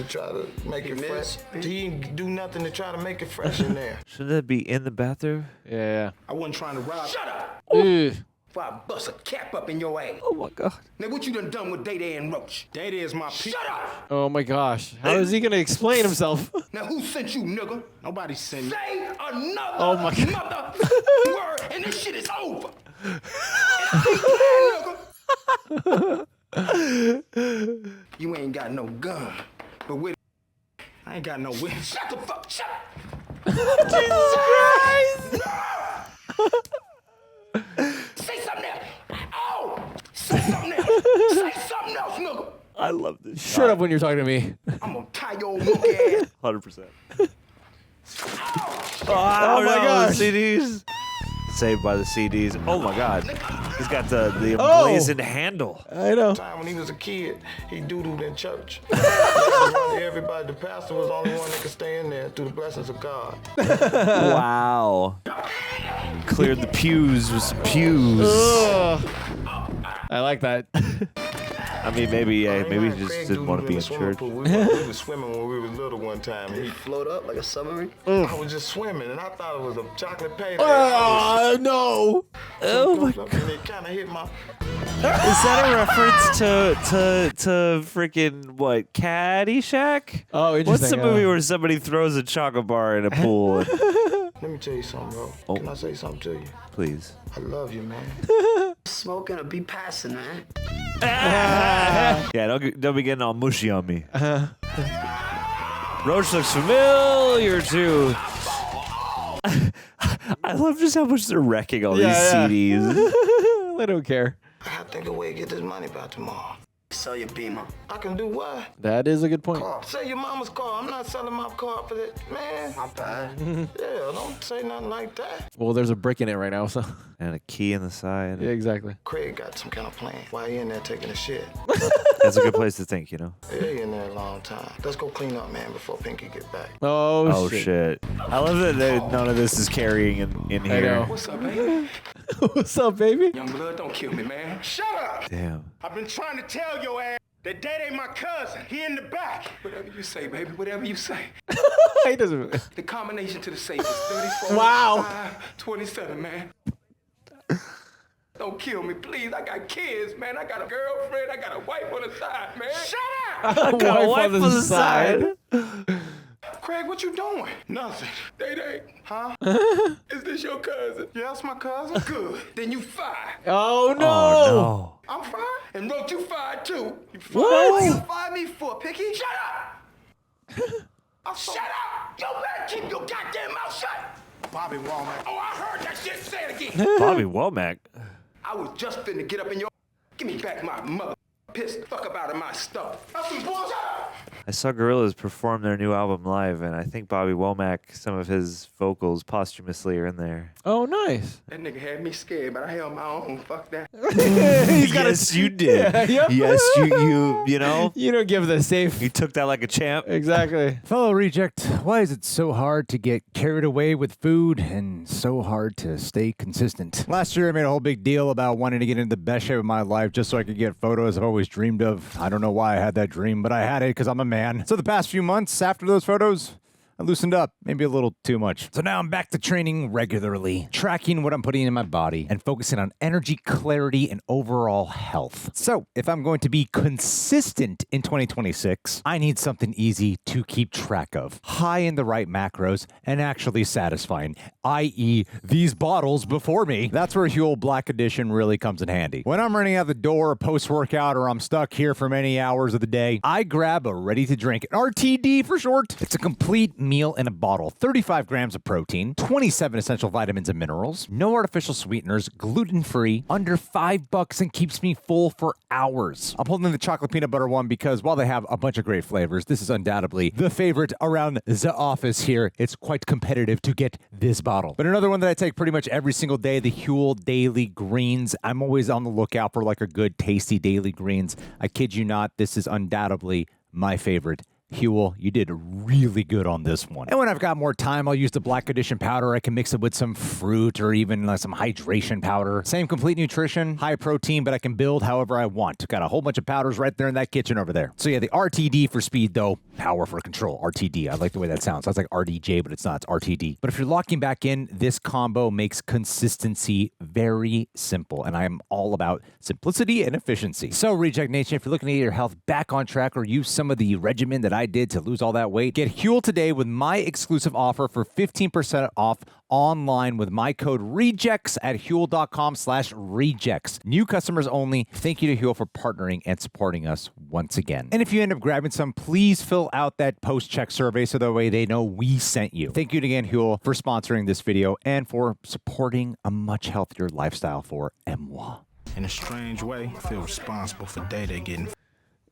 try to make it fresh. He didn't do nothing to try to make it fresh in there. Shouldn't that be in the bathroom? Yeah. I wasn't trying to rob... Shut up! Ugh. Before I bust a cap up in your ass. Oh my God. Now what you done with Dede and Roach? Dede is my... Shut up! Oh my gosh. How is he gonna explain himself? Now who sent you, nigga? Nobody sent me. Say another Oh my God. mother word and this shit is over. You ain't got no gun, but with I ain't got no win. shut the fuck, shut up. Jesus Christ! Say something else. Oh, say something else. Say something else, nigga. I love this. Shut up when you're talking to me. I'm gonna tie your monkey ass. 100%. Oh my gosh. CDs. Saved by the CDs. Oh my God. He's got the Oh. emblazoned handle. I know. Time when he was a kid, he doodled in church. Everybody, the pastor was the only one that could stay in there through the blessings of God. Wow. Cleared the pews with some pews. Ugh. I like that. I mean, maybe he just didn't want to be in church. We were swimming when we were little one time. Did he float up like a submarine? I was just swimming, and I thought it was a chocolate payday. Oh no! Oh my God! And it kind of hit my. Is that a reference to freaking what? Caddyshack? Oh, interesting. What's the movie where somebody throws a chocolate bar in a pool? Let me tell you something, bro. Oh. Can I say something to you? Please. I love you, man. Smoking or be passing, man. Yeah, don't be getting all mushy on me. Roach looks familiar too. I love just how much they're wrecking all these CDs. I don't care. I think a way to get this money by tomorrow. Sell your Beamer. I can do what? That is a good point. Car. Sell your mama's car. I'm not selling my car for that. Man. My bad. Yeah, don't say nothing like that. Well, there's a brick in it right now, so. And a key in the side. Yeah, exactly. Craig got some kind of plan. Why he in there taking a shit? That's a good place to think, you know? Yeah, he in there a long time. Let's go clean up, man, before Pinky get back. Oh, shit. I love that none of this is carrying in here. I know. What's up, baby? What's up, baby? Young blood, don't kill me, man. Shut up! Damn. I've been trying to tell your ass that Dad ain't my cousin. He in the back. Whatever you say, baby. Whatever you say. He doesn't. The combination to the safe is 34. Wow. 5, 27, man. Don't kill me, please. I got kids, man. I got a girlfriend. I got a wife on the side, man. Shut up! I got a wife on the side. Craig, what you doing? Nothing. Day. Huh? Is this your cousin? Yeah, that's my cousin. Good. Then you fired. Oh, no. Oh, no. I'm fired? And wrote you fired, too. You fired? What you fired me for, Picky? Shut up! Shut up! You better keep your goddamn mouth shut! Bobby Womack. Oh, I heard that shit. Say it again. Bobby Womack. I was just finna get up in your... Give me back my mother... Pissed the fuck about of my stuff. That's some bullshit! I saw Gorillaz perform their new album live, and I think Bobby Womack, some of his vocals posthumously are in there. Oh, nice. That nigga had me scared, but I held my own. Fuck that. Yes, you did. Yeah. Yes, you know? You don't give the safe. You took that like a champ. Exactly. Fellow reject, why is it so hard to get carried away with food and so hard to stay consistent? Last year, I made a whole big deal about wanting to get into the best shape of my life just so I could get photos I've always dreamed of. I don't know why I had that dream, but I had it because I'm a man. So the past few months after those photos, I loosened up, maybe a little too much. So now I'm back to training regularly, tracking what I'm putting in my body, and focusing on energy, clarity, and overall health. So if I'm going to be consistent in 2026, I need something easy to keep track of, high in the right macros, and actually satisfying, i.e. these bottles before me. That's where HUEL Black Edition really comes in handy. When I'm running out the door post-workout or I'm stuck here for many hours of the day, I grab a ready-to-drink, an RTD for short. It's a complete meal in a bottle, 35 grams of protein, 27 essential vitamins and minerals, no artificial sweeteners, gluten-free, under $5, and keeps me full for hours. I'm holding the chocolate peanut butter one because while they have a bunch of great flavors, this is undoubtedly the favorite around the office here. It's quite competitive to get this bottle. But another one that I take pretty much every single day, the HUEL Daily Greens. I'm always on the lookout for like a good, tasty daily greens. I kid you not, this is undoubtedly my favorite. HUEL, you did really good on this one. And when I've got more time, I'll use the Black Edition powder. I can mix it with some fruit or even some hydration powder. Same complete nutrition, high protein, but I can build however I want. Got a whole bunch of powders right there in that kitchen over there. So yeah, the RTD for speed though, power for control. RTD, I like the way that sounds. Sounds like RDJ, but it's not, it's RTD. But if you're locking back in, this combo makes consistency very simple. And I am all about simplicity and efficiency. So Reject Nation, if you're looking to get your health back on track or use some of the regimen that I did to lose all that weight, get HUEL today with my exclusive offer for 15% off online with my code REJECTS at HUEL.com/rejects. New customers only. Thank you to HUEL for partnering and supporting us once again. And if you end up grabbing some, please fill out that post-check survey so that way they know we sent you. Thank you again, HUEL, for sponsoring this video and for supporting a much healthier lifestyle for moi. In a strange way, I feel responsible for Day-Day getting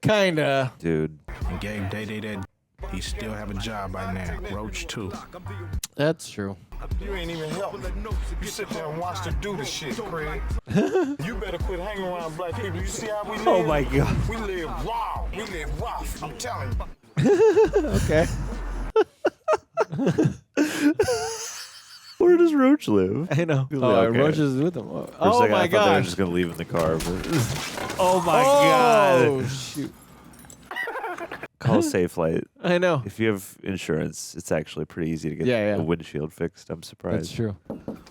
Kinda. Dude. and gave Day-Day that he still have a job by now. Roach too. That's true. You ain't even help me. You sit there and watch her do the shit, Craig. You better quit hanging around black people. You see how we live? Oh my God. We live raw. We live rough. I'm telling you. Okay. Where does Roach live? I know. Okay. Oh, Roach is with him. For a Oh second, my I thought they were gosh. just gonna leave in the car. But... oh my Oh God. shoot. Call Safe Light. I know. If you have insurance, it's actually pretty easy to get Yeah. the windshield fixed. I'm surprised. That's true.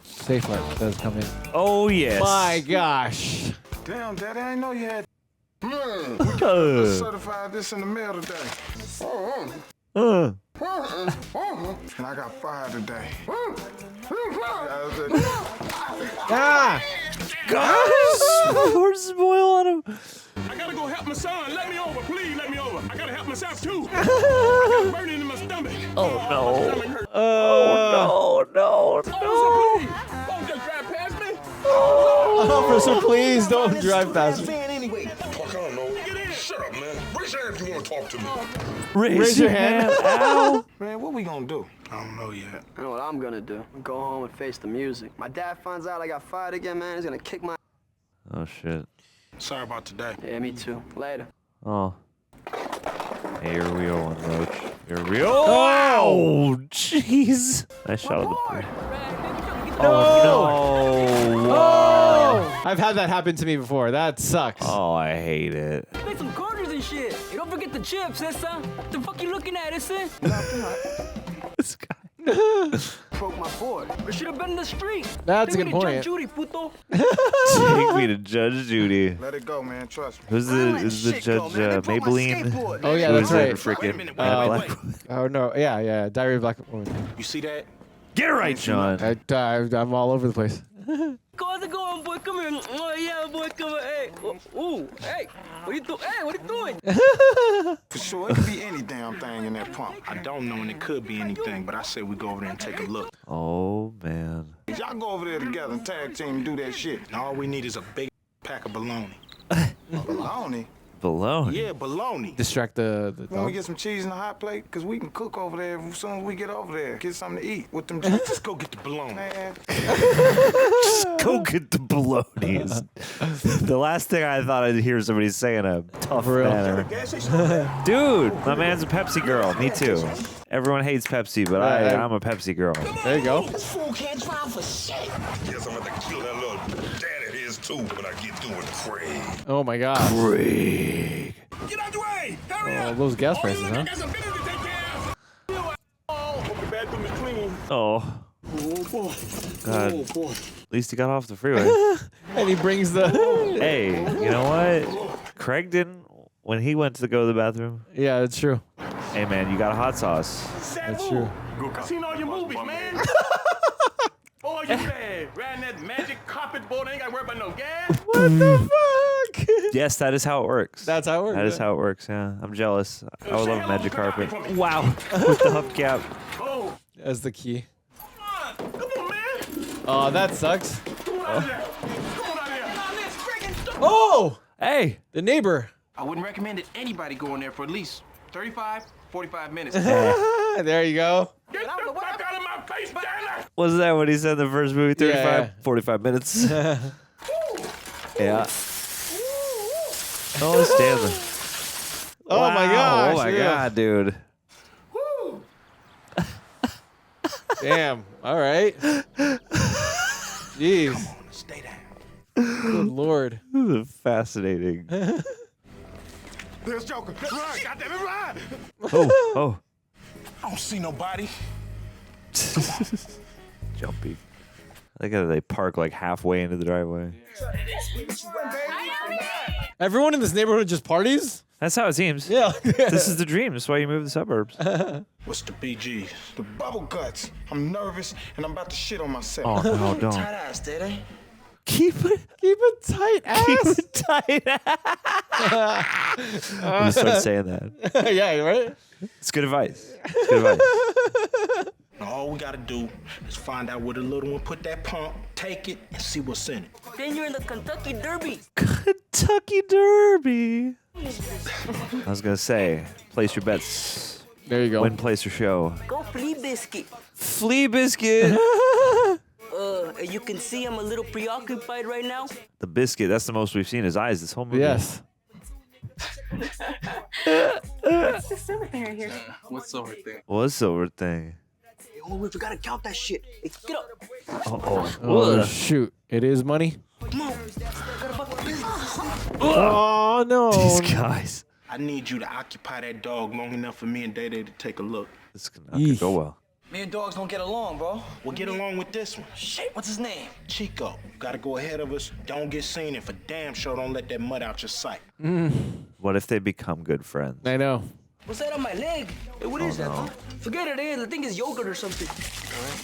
Safe light does come in. Oh yes. My gosh. Damn, Daddy, I didn't know you had. Uh. Certified this in the mail today. And I got fired today. Ah! Gosh! Horses boil on him. I gotta go help my son. Let me over, please. Let me over. I gotta help myself too. I got a burning in my stomach. Oh no! My stomach hurt. Oh no! Officer, please. Don't just drive past me. Officer, please don't drive past me. Fuck, I don't know. Raise your hand if you want to talk to me. Raise your hand, Al. Man, what we gonna do? I don't know yet. I know what I'm gonna do. Go home and face the music. My dad finds out I got fired again, man. He's gonna kick my. Oh shit. Sorry about today. Yeah, me too. Later. Oh. Here we go, Roach. Here we go. Oh, jeez. Nice shot of the play. Oh, no. Oh! I've had that happen to me before. That sucks. Oh, I hate it. Make some quarters and shit. You don't forget the chips, issa. What the fuck you looking at, issa? This guy. Broke my board. We should have been in the street. That's a Take good me to point. Judge Judy, puto. Take me to Judge Judy. Let it go, man. Trust me. Who's the judge? Maybelline? Oh, yeah, Who that's is it? right. Freaking Black. Oh, no. Yeah. Diary of a Black Woman. You see that? Get it right, Sean. I'm all over the place. How's it going, boy? Come here. Oh, yeah, boy. Come here. Hey. Ooh. Hey. What you doing? Hey, what you doing? For sure, it could be any damn thing in that pump. I don't know, and it could be anything, but I say we go over there and take a look. Oh, man. Y'all go over there together and tag team and do that shit. And all we need is a big pack of bologna. Bologna? Bologna? Yeah, bologna. Distract the Want dog. we get some cheese in a hot plate? Because we can cook over there as soon as we get over there. Get something to eat with them drinks. Just go get the bologna. Man. Just go get the bologna. The last thing I thought I'd hear somebody say in a tough manner. Dude, my man's a Pepsi girl. Me too. Everyone hates Pepsi, but I'm a Pepsi girl. There you go. This fool can't drive for shit. Yes, I'm gonna kill that little dad of his too when I get through with Craig. Oh, my God. Craig. Get out the way! Hurry Oh, up! those gas prices, huh? Got some business to take care of. Hope the bathroom is clean. Oh. Oh, boy. God. Oh, boy. At least he got off the freeway. And he brings the... Hey, you know what? Craig didn't when he went to go to the bathroom. Yeah, it's true. Hey, man, you got a hot sauce. That's true. I've seen all your movies, man. Oh, you bad. Riding that magic carpet board, ain't gotta worry about no gas. What the fuck? Yes, that is how it works. That's how it works. That is how it works, yeah. I'm jealous. I would love a magic carpet. Wow. With the hubcap. Oh. That's the key. Come on, man. Oh, that sucks. Come on out there. Come on out there. Oh! Hey! The neighbor. I wouldn't recommend it anybody go in there for at least 35, 45 minutes. There you go. Get the fuck out of my face, Dana. Wasn't that what he said in the first movie? 35, Yeah. 45 minutes. Yeah. Oh, Stanley. Oh, Wow. my gosh. Oh, my yeah. God, dude. Damn. All right. Jeez. Come on, stay down. Good Lord. This is fascinating. There's Joker. Run, goddamn it, run! Oh. I don't see nobody. Jumpy. I think they park like halfway into the driveway. Everyone in this neighborhood just parties? That's how it seems. Yeah. This is the dream. That's why you move to the suburbs. What's the BG? The bubble guts. I'm nervous and I'm about to shit on myself. Oh, no, don't. Tight ass, Daddy. Keep it tight ass. Keep it tight ass. I'm gonna start saying that. Yeah, right? It's good advice. It's good advice. All we gotta do is find out where the little one put that pump, take it, and see what's in it. Then you're in the Kentucky Derby. Kentucky Derby. I was gonna say, place your bets. There you go. Win, place, or show. Go Flea Biscuit. Flea Biscuit. As you can see, I'm a little preoccupied right now. The biscuit. That's the most we've seen his eyes this whole movie. Yes. What's the silver thing right here? What's over there? What's silver thing? Oh, we forgotta count that shit. Hey, get up. Oh, shoot. It is money? Come on. Oh, no. These guys. I need you to occupy that dog long enough for me and Day Day to take a look. This not gonna go well. Me and dogs don't get along, bro. We'll get along with this one. Shit, what's his name? Chico. Gotta go ahead of us. Don't get seen, and for damn sure don't let that mud out your sight. What if they become good friends? I know. What's that on my leg? Hey, what is that, no. huh? Forget it, I think it's yogurt or something.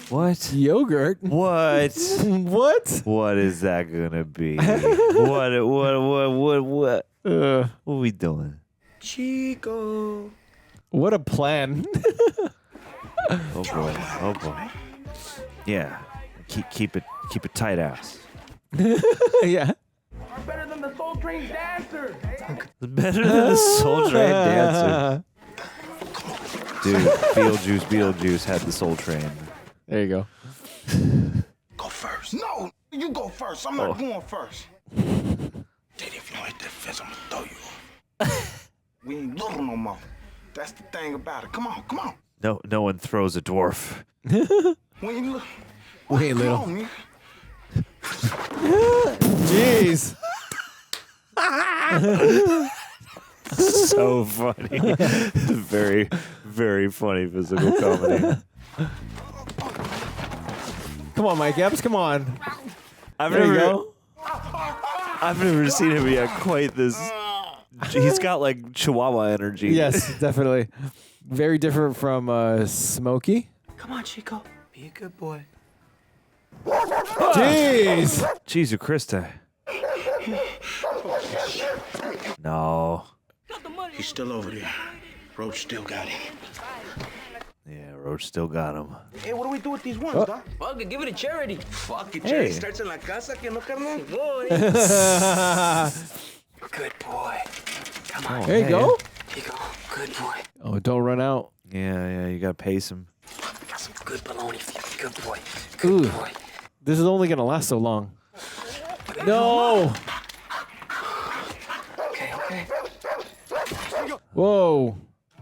What? Yogurt? What? What? What is that gonna be? What? What are we doing? Chico. What a plan. Oh boy. Oh boy. Yeah. Keep it tight ass. Yeah. Better than the soul Soul Train dancer. Better than the Soul Train dancer. Dude, Beetlejuice had the Soul Train. There you go. Go first. No, you go first. I'm not going first. Daddy, if you don't hit that fence, I'm gonna throw you. We ain't little no more. That's the thing about it. Come on, come on. No one throws a dwarf. We ain't look. We ain't little. Come on, man. Jeez. So funny. Very, very funny physical comedy. Come on, Mike Epps. Come on. I've There you go. never seen him yet quite this. He's got like Chihuahua energy. Yes, definitely. Very different from Smokey. Come on, Chico. Be a good boy. Jeez. Jesus Christa. No. He's still over there. Roach still got him. Yeah, Roach still got him. Hey, what do we do with these ones, dog? Fuck it, give it a charity. Fuck it, Hey. charity starts in la casa que no carnal. Good boy. Come on. There you go. Chico, good boy. Oh, don't run out. Yeah, you gotta pace him. Got some good bologna for you. Good boy. Ooh. Good boy. This is only gonna last so long. No. Okay. Whoa.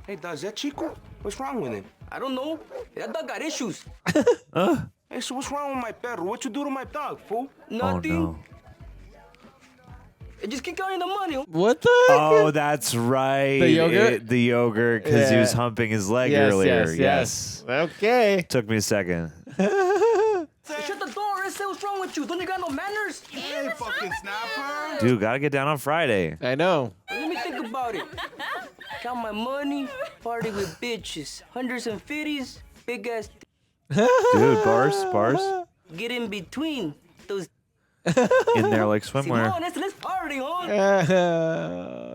Hey, dog, is that Chico? What's wrong with him? I don't know. That dog got issues. Hey, so what's wrong with my perro? What you do to my dog, fool? Nothing. Oh no. Just keep counting the money. What the heck? Oh, that's right. The yogurt? The yogurt, because he Yeah. was humping his leg Yes, earlier. yes. Okay. Took me a second. Shut the door. I say, what's wrong with you? Don't you got no manners? Hey, fucking snapper. Dude, gotta get down on Friday. I know. Let me think about it. Count my money, party with bitches, hundreds and fifties, big ass. Dude, bars. Get in between those. In there like swimwear. Simone, let's party, huh?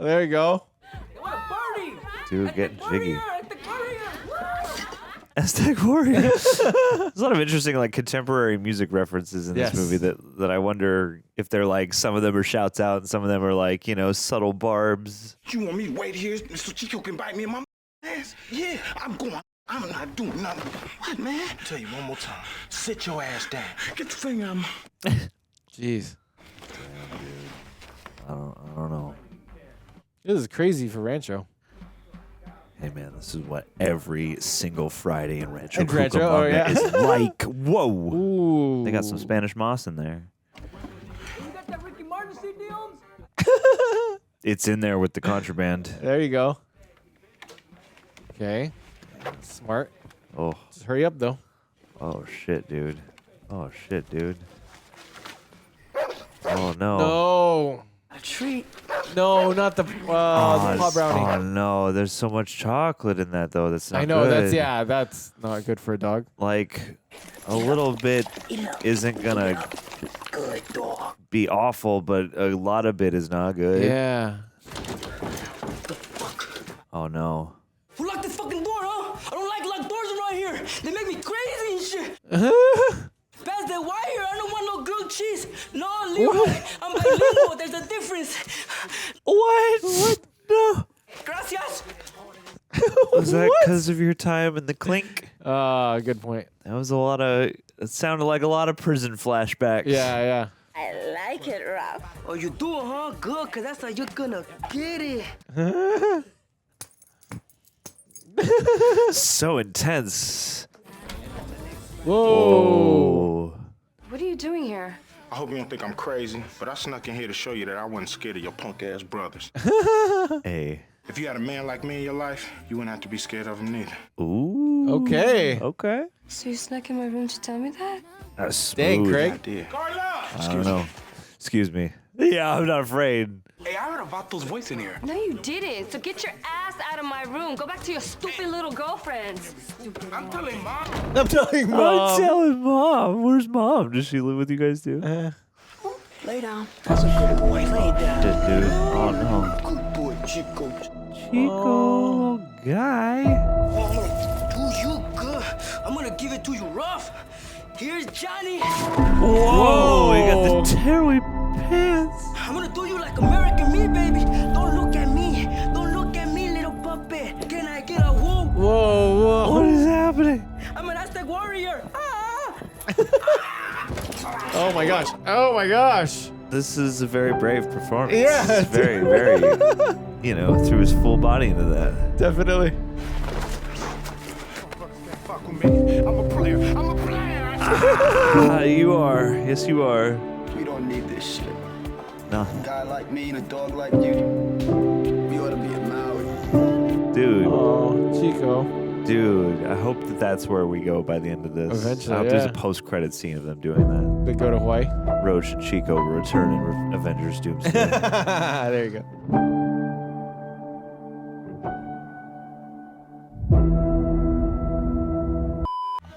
There you go. What a party! Dude, getting jiggy. At the courier. Aztec Warrior. There's a lot of interesting like contemporary music references in this Yes. movie that I wonder if they're like some of them are shouts out and some of them are like, subtle barbs. You want me to wait here so Chico can bite me in my ass? Yeah, I'm going. I'm not doing nothing. What, man? I'll tell you one more time. Sit your ass down. Get your finger out my... Jeez. I don't know. This is crazy for Rancho. Hey man, this is what every single Friday in Rancho In Rancho, Cucamonga oh, yeah. is like. Whoa. Ooh. They got some Spanish moss in there. You got that Ricky Martin CD-ums? It's in there with the contraband. There you go. Okay. Smart. Oh. Just hurry up, though. Oh shit, dude. Oh shit, dude. Oh no. No. A treat. No, not the pot brownie. Oh no, there's so much chocolate in that though. That's not I know, good. that's not good for a dog. Like a little bit isn't gonna be awful, but a lot of it is not good. Yeah. Oh no. Who locked the fucking door, huh? I don't like locked doors around here. They make me crazy and shit. Pass the wire. I don't want no grilled cheese. No, Leroy. I'm bilingual. There's a difference. What? No. Gracias. Was that because of your time in the clink? Good point. That was a lot of. It sounded like a lot of prison flashbacks. Yeah. I like it rough. Oh, you do, huh? Good, because that's how you're gonna get it. So intense. Whoa. What are you doing here? I hope you don't think I'm crazy, but I snuck in here to show you that I wasn't scared of your punk-ass brothers. Hey. If you had a man like me in your life, you wouldn't have to be scared of him neither. Ooh. Okay. Okay. So you snuck in my room to tell me that? That's Dang, smooth. Craig. I did. I don't know. Excuse me. Yeah, I'm not afraid. Hey, I heard about those voices in here. No, you didn't. So get your ass out of my room. Go back to your stupid little girlfriends. I'm telling Mom. I'm telling I'm Mom. telling Mom. Where's Mom? Does she live with you guys too? Lay down. That's a good boy. Lay down. Dude. Oh no. Good boy, Chico. Chico, guy. I'm gonna do you good. I'm gonna give it to you rough. Here's Johnny. Whoa! We got the tearaway pants. I'm gonna do you like American me, baby. Don't look at me. Don't look at me, little puppet. Can I get a woo? Whoa. What is happening? I'm an Aztec warrior. Oh my gosh. Oh my gosh. This is a very brave performance. Yeah. It's very, very, threw his full body into that. Definitely. Fuck with me. I'm a player. I'm a player. You are. Yes, you are. We don't need this shit. No. A guy like me and a dog like you, we ought to be in Maui. Dude. Oh, Chico. Dude, I hope that's where we go by the end of this. Eventually, I hope there's a post-credit scene of them doing that. They go to Hawaii. Roach and Chico return in Avengers Doomsday. There you go.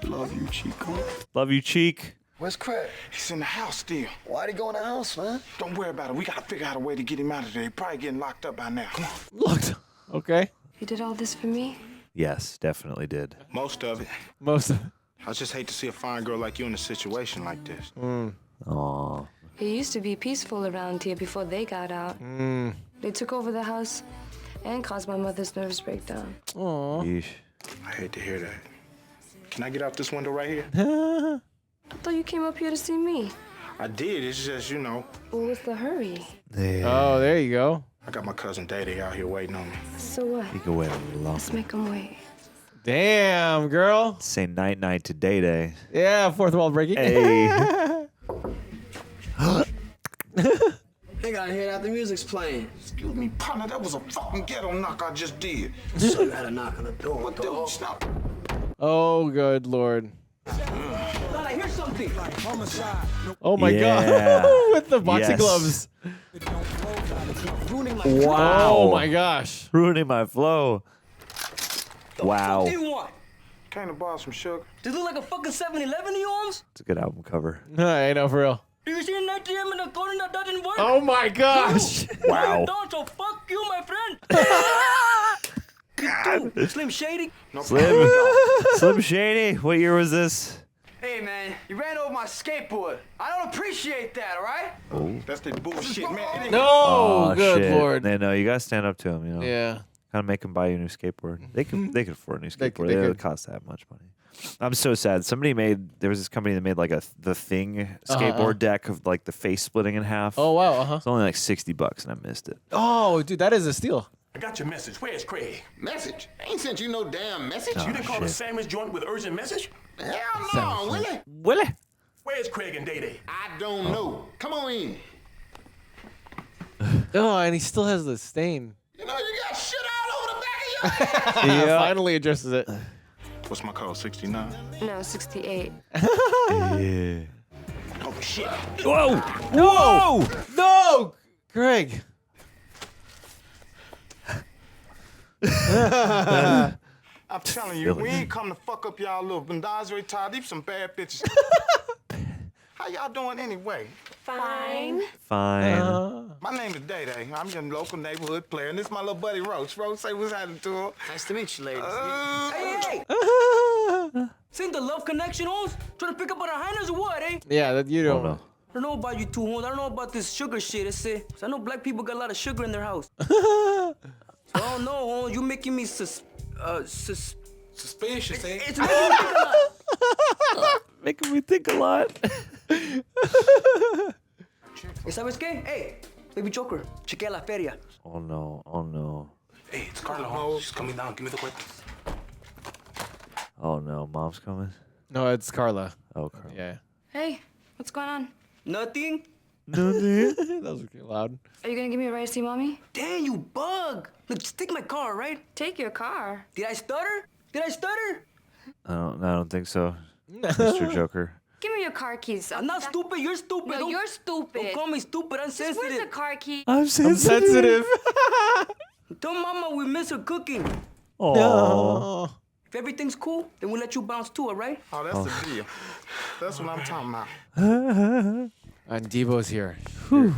Love you, Chico. Love you, Cheek. Where's Craig? He's in the house still. Why'd he go in the house, man? Don't worry about it. We gotta figure out a way to get him out of there. He's probably getting locked up by now. Come on. Looked. Okay. You did all this for me? Yes, definitely did. Most of it. Most of it. I just hate to see a fine girl like you in a situation like this. Aw. It used to be peaceful around here before they got out. They took over the house and caused my mother's nervous breakdown. Aw. Yeesh. I hate to hear that. Can I get out this window right here? I thought you came up here to see me. I did. It's just, Well, what's the hurry? Yeah. Oh, there you go. I got my cousin Day out here waiting on me. So what? You can wait a little Let's longer. make them wait. Damn, girl. Say night-night to Day-Day. Yeah, fourth wall breaking. Hey. They got here after the music's playing. Excuse me, partner, that was a fucking ghetto knock I just did. So you had a knock on the door. What the stop? Oh, good Lord. Thought I hear something. Oh my Yeah. God. With the boxing Yes. gloves. Wow. Oh my gosh. Ruining my flow. Wow. What do you want? Came to borrow some sugar. This look like a fucking 7-Eleven, you homes? It's a good album cover. I know, for real. You seen 9 p.m. in the corner that doesn't work? Oh my gosh. Wow. Don't, so fuck you, my friend. You Slim Shady. Slim Shady. What year was this? Hey, man, you ran over my skateboard. I don't appreciate that, all right? Oh. That's the bullshit, man. No, good shit. Lord. No, you gotta stand up to him. Yeah. Kind of make them buy you a new skateboard. They could afford a new They skateboard. could- They they don't could. cost that much money. I'm so sad. There was this company that made like the Thing skateboard deck of like the face splitting in half. Oh, wow. It's only like $60 and I missed it. Oh, dude, that is a steal. I got your message. Where's Craig? Message? I ain't sent you no damn message. Oh, You didn't call the shit. sandwich joint with urgent message? Hell no, Willie. Willie. Where's Craig and Day? I don't know. Come on in. Oh, and he still has the stain. You know you got shit all over the back of your head. Yeah. Finally addresses it. What's my code? 69? No, 68. Yeah. Oh, shit. Whoa! Whoa! No! Greg. I'm telling you, we ain't come to fuck up y'all little Bendazere Todd. These some bad bitches. How y'all doing anyway? Fine. Fine. My name is Day Day. I'm your local neighborhood player, and this is my little buddy Roach. Roach, say what's happening to her. Nice to meet you, ladies. Hey! Seen the love connection, homes? Trying to pick up on our highness or what, eh? Yeah, that you Oh, don't. no. I don't know about you two, homes. I don't know about this sugar shit, it's it. I know black people got a lot of sugar in their house. So I don't know, homes. You making me suspicious, eh? It's making me think a lot. Making me think a lot. ¿Y sabes qué? Hey, baby Joker, chequea la feria. Oh no, oh no. Hey, it's Carla home. She's coming down. Give me the quick. Oh no, mom's coming? No, it's Carla. Oh, Carla. Yeah. Hey, what's going on? Nothing. That was loud. Are you gonna give me a ride to see mommy? Damn, you bug. Look, just take my car, right? Take your car. Did I stutter? Did I stutter? I don't think so, Mr. Joker. Give me your car keys. I'm not stupid. You're stupid. No, you're stupid. Don't call me stupid. I'm Just sensitive. where's the car key? I'm sensitive. Tell mama we miss her cooking. Oh. If everything's cool, then we'll let you bounce too, all right? Oh, that's the deal. That's what I'm talking about. And Debo's here. Whew.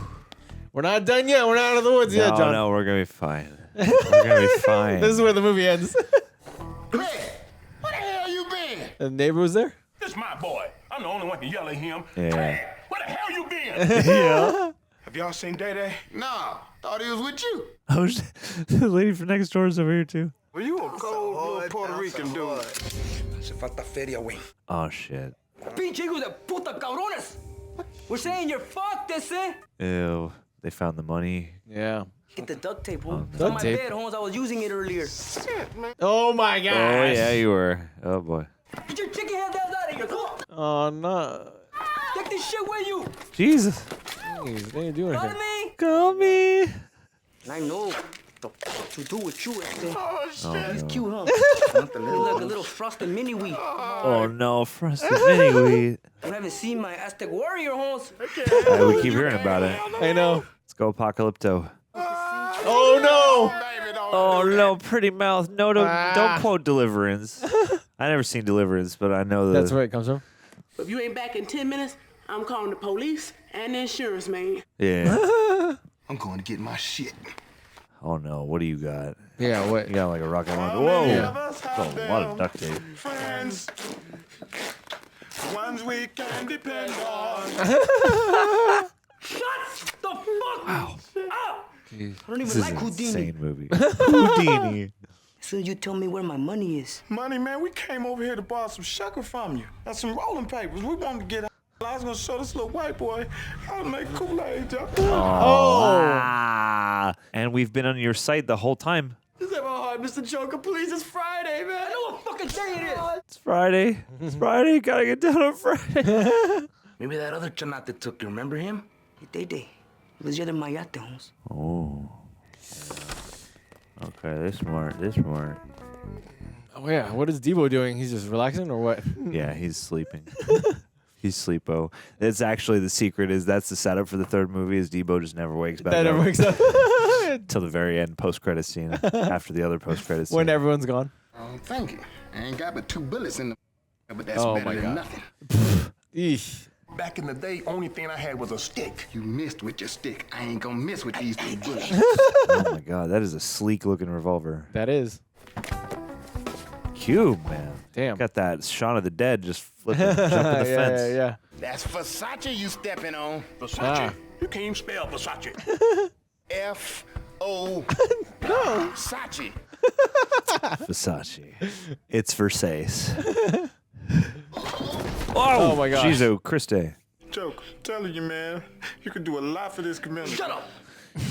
We're not done yet. We're not out of the woods yet, John. No, we're gonna be fine. We're gonna be fine. This is where the movie ends. Craig, where the hell you been? And the neighbor was there? This my boy. I'm the only one can yell at him. Yeah. Craig, where the hell you been? Yeah. Have Have y'all seen Day Day? Nah, thought he was with you. Oh, the lady from next door is over here too. Well, you a cold little Puerto Rican dude. Hace falta feria, güey. Oh shit. Pinche hijos de puta cabrones. We're saying you're fucked, eh? Ew. They found the money. Yeah. Get the duct tape, Holmes. It's duct on my tape? bed, Holmes. I was using it earlier. Oh my gosh. Oh yeah, you were. Oh boy. Get your chicken head ass out of here. Come on. Oh no. Take this shit with you. Jesus. Jeez, they ain't doing Call anything. me. Call me. I know the fuck to do with you, eh? Oh, shit. He's cute, huh? You're like a little frosted mini wheat. Oh no, frosted mini wheat. You haven't seen my Aztec warrior, Holmes. We keep hearing about it. I know. Let's go Apocalypto. Oh no. Oh no, pretty mouth. No, don't quote Deliverance. I never seen Deliverance, but I know That's where it comes from. If you ain't back in 10 minutes, I'm calling the police and the insurance man. Yeah. I'm going to get my shit. Oh no, what do you got? Yeah, what? You got like a rocket launcher. Whoa. Yeah. That's a lot of duct tape. Friends, ones we can depend on. Shut the fuck up! I don't This even is like an Houdini. insane movie. Houdini. As soon as you tell me where my money is. Money, man, we came over here to borrow some sugar from you. That's some rolling papers. We wanted to get out. I was gonna show this little white boy how to make Kool-Aid, y'all. Oh. And we've been on your site the whole time. Is that my heart, Mr. Joker? Please, it's Friday, man. I know what fucking day it is. It's Friday. It's Friday. Gotta get down on Friday. Maybe that other chanate took you. Remember him? Day. It was the Mayate, Holmes. Oh. Okay, they're smart. They're smart. Oh yeah. What is Debo doing? He's just relaxing or what? Yeah, he's sleeping. He's sleepo. That's actually the secret. That's the setup for the third movie. Is Debo just never wakes back That up. never wakes up. Till the very end, post-credit scene. After the other post-credit scene. When everyone's gone. Thank you. I ain't got but 2 bullets in the but that's Oh, better my than God. nothing. Eesh. Back in the day, only thing I had was a stick. You missed with your stick. I ain't gonna miss with these 2 bullets. Oh my god, that is a sleek-looking revolver. That is. Cube, man. Damn. Got that Shaun of the Dead just flipping, jumping the fence. Yeah. That's Versace you stepping on. Versace? You can't even spell Versace. F-O. No. Versace. Versace. It's Versace. Oh my gosh. Jeez, Christe. Joker, telling you, man, you can do a lot for this community. Shut up.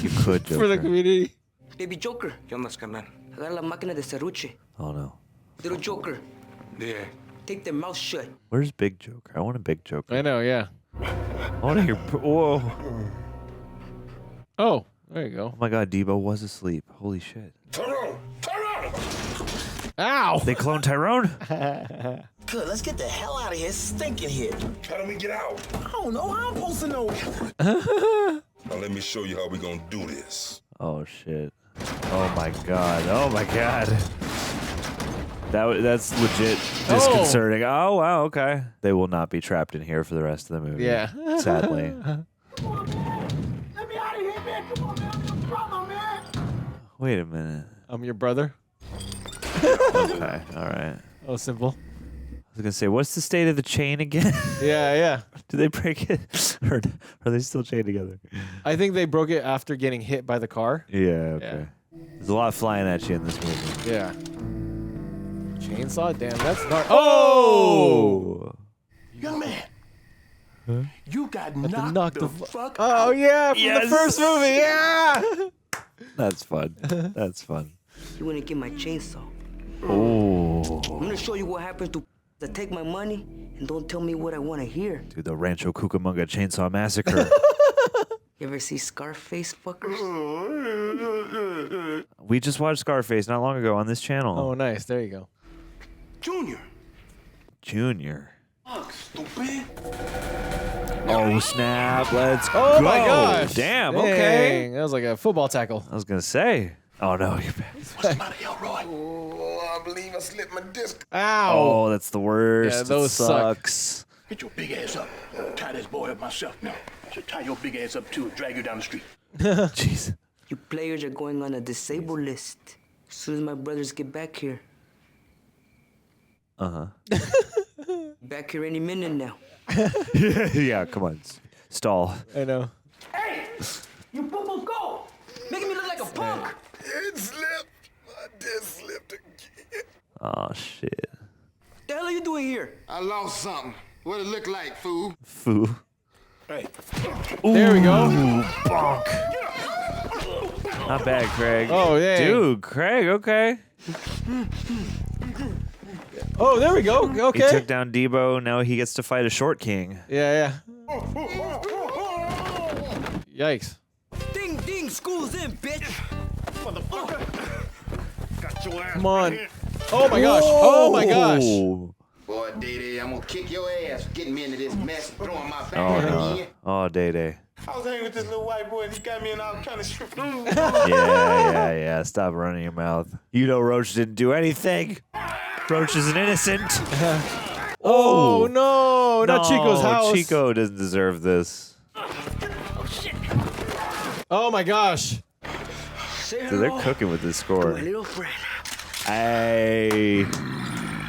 You could, Joker. For the community. Baby Joker. ¿Qué onda, carnal? Agarra la máquina de serruche. Oh no. Little Joker. Yeah. Take their mouth shut. Where's Big Joker? I want a Big Joker. I know. Yeah. I want to hear. Whoa. Oh, there you go. Oh my god, Debo was asleep. Holy shit. Tyrone! Tyrone! Ow. They cloned Tyrone? Good, let's get the hell out of here. It's stinking here. How do we get out? I don't know. How I'm supposed to know? Now let me show you how we gonna do this. Oh shit. Oh my god. Oh my god. That's legit disconcerting. Oh wow, okay. They will not be trapped in here for the rest of the movie. Yeah. Sadly. Let me out of here, man. Come on, man. I'm your brother, man. Wait a minute. I'm your brother. Okay, all right. Oh, simple. I was gonna say, what's the state of the chain again? Yeah. Did they break it, or are they still chained together? I think they broke it after getting hit by the car. Yeah. Okay. There's a lot flying at you in this movie. Yeah. Chainsaw? Damn, that's not. Oh! Young man. You got Knock knocked the the fuck Oh yeah, from Yes. the first movie. Yeah. That's fun. That's fun. You wanna get my chainsaw? Oh. I'm gonna show you what happens to that take my money and don't tell me what I wanna hear. Dude, the Rancho Cucamonga Chainsaw Massacre. You ever see Scarface, fuckers? We just watched Scarface not long ago on this channel. Oh, nice. There you go. Junior. Junior. Fuck, stupid. Oh, snap. Let's go. Oh my gosh. Damn, Dang. okay. That was like a football tackle. I was going to say. Oh, no. You're back. What's the matter, Elroy? Oh, I believe I slipped my disc. Ow. Oh, that's the worst. Yeah, those it sucks. Get your big ass up. Tie this boy up myself now. Should tie your big ass up too and drag you down the street. Jeez. You players are going on a disabled list. As soon as my brothers get back here. Uh-huh. Back here any minute now. Yeah, come on. Stall. I know. Hey, You boo-boo go! Making me look like a punk! It slipped. My disc slipped again. Oh, shit. The hell are you doing here? I lost something. What it look like, fool? Foo. Hey. There we go. Bonk. Not bad, Craig. Oh, yeah. Dude, Craig, okay. Oh, there we go. Okay. He took down Debo. Now he gets to fight a short king. Yeah. Yikes. Ding ding, school's in, bitch! Motherfucker. Got your ass. Come on. right here. Oh my gosh. Oh my gosh. Boy, Day-Day, I'm gonna kick your ass for getting me into this mess, throwing my back Oh, in no. here. Oh, Day-Day. I was hanging with this little white boy and he got me in all kind of shit. Yeah. Stop running your mouth. You know Roach didn't do anything. Roach is an innocent. Oh, no. Not Chico's house. Chico doesn't deserve this. Oh my gosh. Dude, they're cooking with this score. My little friend. Hey.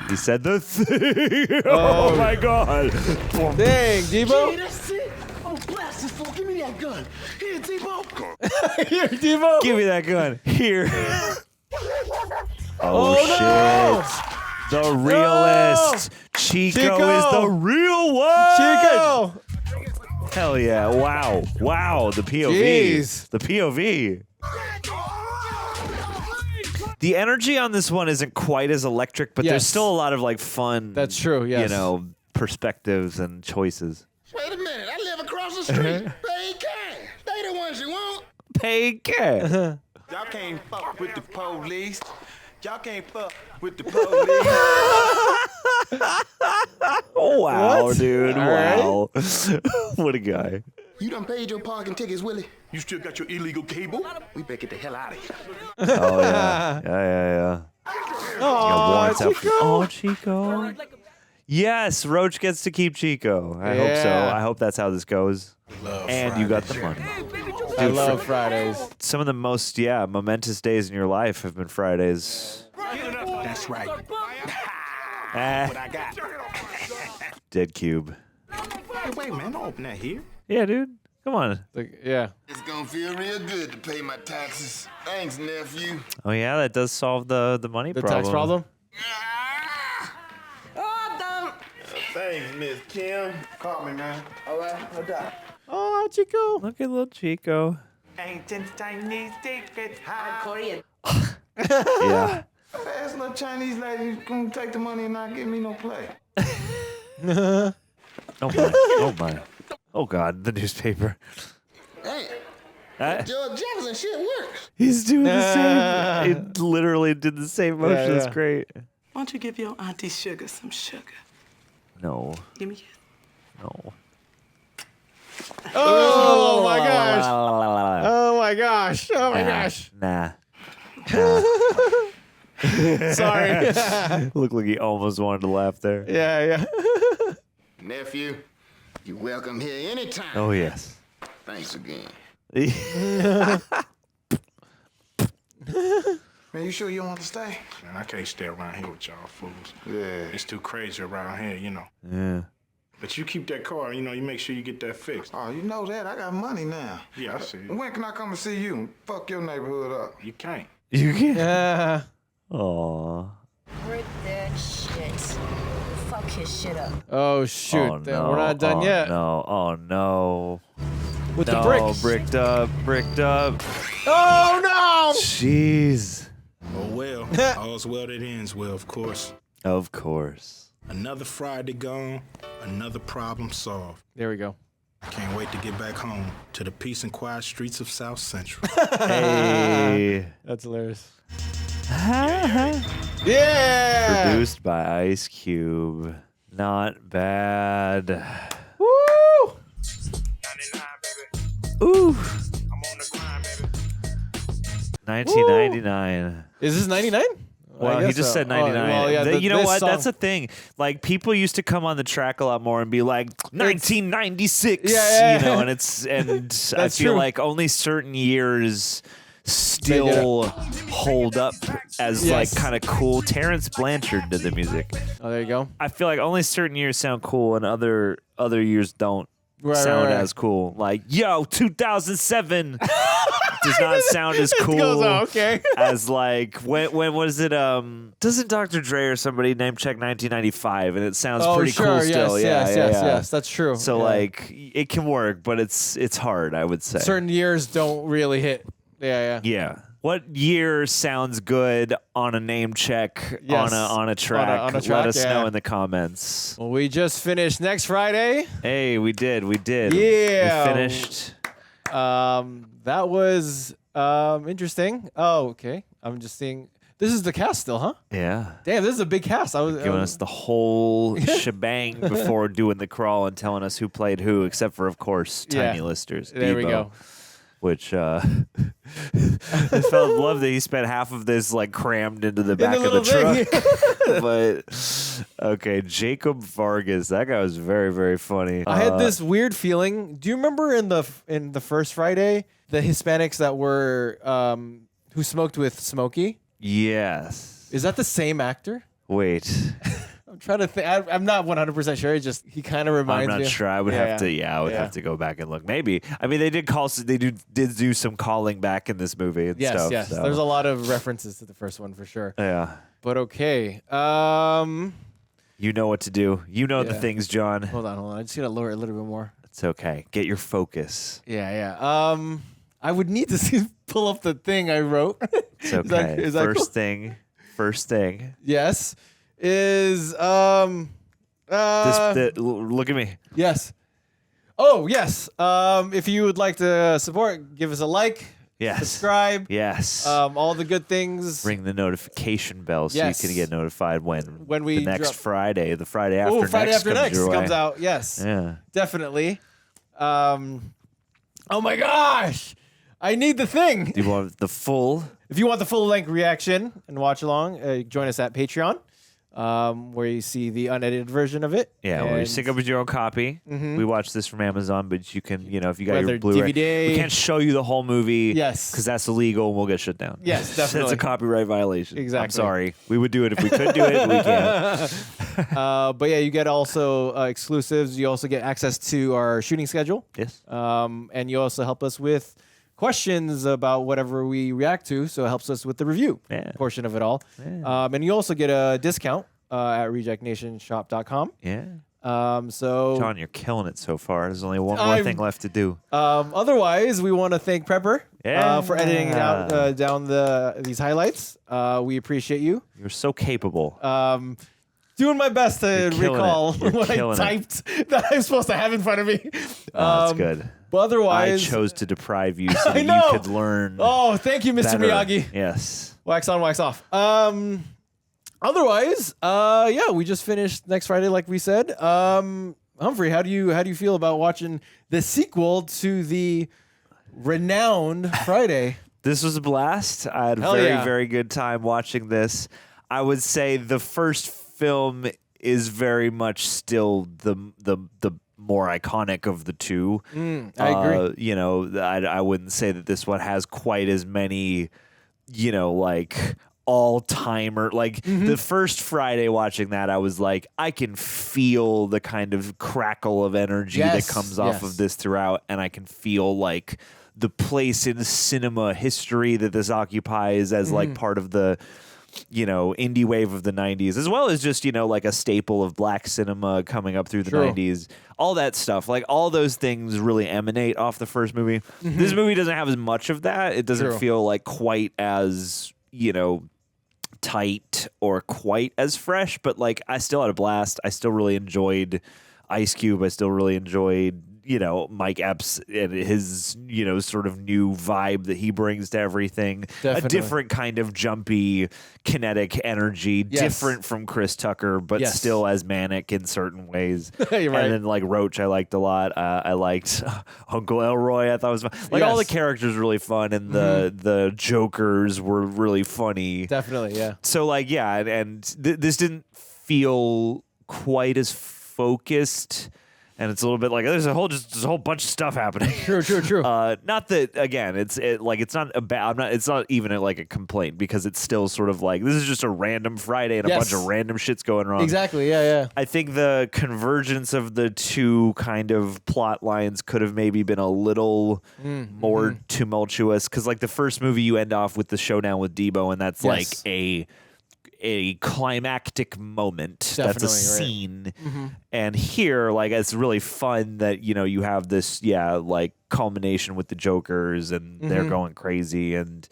He said the thing. Oh my god. Dang, Debo. Hey, that's it! I'm gonna blast this fool. Give me that gun. Here, Debo. Here, Debo. Give me that gun. Here. Oh, shit. The realist. Chico is the real one. Chico. Hell yeah. Wow. The POV. Jeez. The POV. The energy on this one isn't quite as electric, but there's Yes. still a lot of like fun. That's true, yes. You know, perspectives and choices. Wait a minute, I live across the street. They can't. They the ones you want. Pay cash. Y'all can't fuck with the police. Y'all can't fuck with the police. Wow, What? dude. All Wow. What a guy. You done paid your parking tickets, Willie? You still got your illegal cable? We better get the hell out of here. Oh, yeah. Yeah. Oh, Chico. Chico. Oh, Chico. Yes, Roach gets to keep Chico. I hope so. Yeah. I hope that's how this goes. And you got the money. I love Fridays. Some of the most, momentous days in your life have been Fridays. That's right. Ah, What I got. Dead cube. Hey, wait, man, don't open that here. Yeah, dude. Come on. Yeah. It's gonna feel real good to pay my taxes. Thanks, nephew. Oh, yeah, that does solve the money The problem. tax problem? Thanks, Miss Kim. Call me, man. All right, no doubt. Oh, Chico. Look at little Chico. Ancient Chinese secret. Korean. Yeah. Ask little Chinese lady gonna take the money and not give me no play. Oh, my. Oh, God, the newspaper. Hey, George Jefferson shit works. He's doing the same. It literally did the same motion. It's great. Why don't you give your auntie Sugar some sugar? No. Give me a kiss. No. Oh my gosh. Oh my gosh. Oh my gosh. Nah. Sorry. Looked like he almost wanted to laugh there. Yeah. Nephew, you're welcome here anytime. Oh, yes. Thanks again. Man, you sure you don't want to stay? Man, I can't stay around here with y'all fools. Yeah. It's too crazy around here, you know. Yeah. But you keep that car, you know, you make sure you get that fixed. Oh, you know that? I got money now. Yeah, I see. When can I come and see you and fuck your neighborhood up? You can't. You can't. Yeah. Aw. Break that shit. Fuck his shit up. Oh shoot. Oh, no. We're not done yet. No. Oh, no. With the bricks. Bricked up. Oh no! Oh, Jeez. well. All's well that ends well, of course. Of course. Another Friday gone, another problem solved. There we go. I can't wait to get back home to the peace and quiet streets of South Central. Hey. That's hilarious. Yeah. Produced by Ice Cube. Not bad. Woo! Ooh. 1999. Is this 99? Well, he just said 99. well, yeah, You know this what? song- That's the thing. Like, people used to come on the track a lot more and be like, 1996. Yeah. You know, and I feel true. like only certain years still hold up as like kind of cool. Terrence Blanchard did the music. Oh, there you go. I feel like only certain years sound cool and other years don't. sound as cool. Like, yo, 2007 does not sound as cool as like when was it? Doesn't Dr. Dre or somebody name check 1995 and it sounds pretty cool still? Yes, that's true. So like it can work, but it's hard, I would say. Certain years don't really hit. Yeah. What year sounds good on a name check on a track? Let us know in the comments. Well, we just finished next Friday. Hey, we did. Yeah. We finished. That was interesting. Oh, okay. I'm just seeing. This is the cast still, huh? Yeah. Damn, this is a big cast. I was giving us the whole shebang before doing the crawl and telling us who played who, except for, of course, Tiny Listers. There Debo, we go. Which I felt love that he spent half of this like crammed into the back of the truck. But okay, Jacob Vargas, that guy was very, very funny. I had this weird feeling. Do you remember in the first Friday the Hispanics that were who smoked with Smokey? Yes. Is that the same actor? Wait. I'm trying to think. I'm not 100% sure. It's just he kind of reminds me. I'm not sure. I would have to. I would have to go back and look. Maybe. I mean, they did call. They did do some calling back in this movie and stuff. Yes. So. There's a lot of references to the first one for sure. Yeah. But okay. You know what to do. You know the things, John. Hold on. I just gotta lower it a little bit more. It's okay. Get your focus. Yeah. I would need to pull up the thing I wrote. It's okay. Is that First cool? First thing. Yes. Is look at me. Yes. Oh yes. If you would like to support, give us a like. Yes. Subscribe. Yes. All the good things. Ring the notification bell so you can get notified when we the next Friday, the Friday after next. Friday after next comes comes out. Yes. Yeah. Definitely. Oh my gosh. I need the thing. Do you want the full? If you want the full length reaction and watch along, join us at Patreon. Where you see the unedited version of it. Yeah, where you sync up with your own copy. Mhm. We watched this from Amazon, but you can, if you got Whether your Blu-ray, DVD. we can't show you the whole movie. Yes. Because that's illegal and we'll get shut down. Yes, definitely. That's a copyright violation. Exactly. I'm sorry. We would do it if we could do it, but we can't. But yeah, you get also exclusives. You also get access to our shooting schedule. Yes. And you also help us with questions about whatever we react to. So it helps us with the review portion of it all. Yeah. And you also get a discount at rejectnationshop.com. Yeah. So John, you're killing it so far. There's only one more thing left to do. Otherwise, we want to thank Prepper for editing out down these highlights. We appreciate you. You're so capable. Doing my best to recall what I killing typed that I'm supposed to have in front of me. That's good. But otherwise, I chose to deprive you so that know. you could learn. Oh, thank you, Mr. better. Miyagi. Yes. Wax on, wax off. Otherwise, we just finished next Friday, like we said. Humphrey, how do you feel about watching the sequel to the renowned Friday? This was a blast. I had a very good time watching this. I would say the first film is very much still the more iconic of the two. I agree. I wouldn't say that this one has quite as many, like all-timer. Like the first Friday watching that, I was like, I can feel the kind of crackle of energy that comes off of this throughout, and I can feel like the place in cinema history that this occupies as like part of the indie wave of the 90s, as well as just, like a staple of black cinema coming up through the 90s. All that stuff, like all those things really emanate off the first movie. This movie doesn't have as much of that. It doesn't feel like quite as, tight or quite as fresh, but like I still had a blast. I still really enjoyed Ice Cube. I still really enjoyed Mike Epps and his, sort of new vibe that he brings to everything. Definitely. A different kind of jumpy, kinetic energy, different from Chris Tucker, but still as manic in certain ways. You're right. And then like Roach, I liked a lot. I liked Uncle Elroy. I thought was fun. Like all the characters were really fun, and the Jokers were really funny. Definitely, yeah. So like, this didn't feel quite as focused And it's a little bit like there's a whole bunch of stuff happening. True. Not that again, it's not a bad. It's not even like a complaint because it's still sort of like this is just a random Friday and a bunch of random shit's going wrong. Exactly. Yeah. I think the convergence of the two kind of plot lines could have maybe been a little more tumultuous because like the first movie you end off with the showdown with Debo and that's like a climactic moment. Definitely, that's a scene. Right. And here, like, it's really fun that, you have this, like, culmination with the Jokers and they're going crazy and,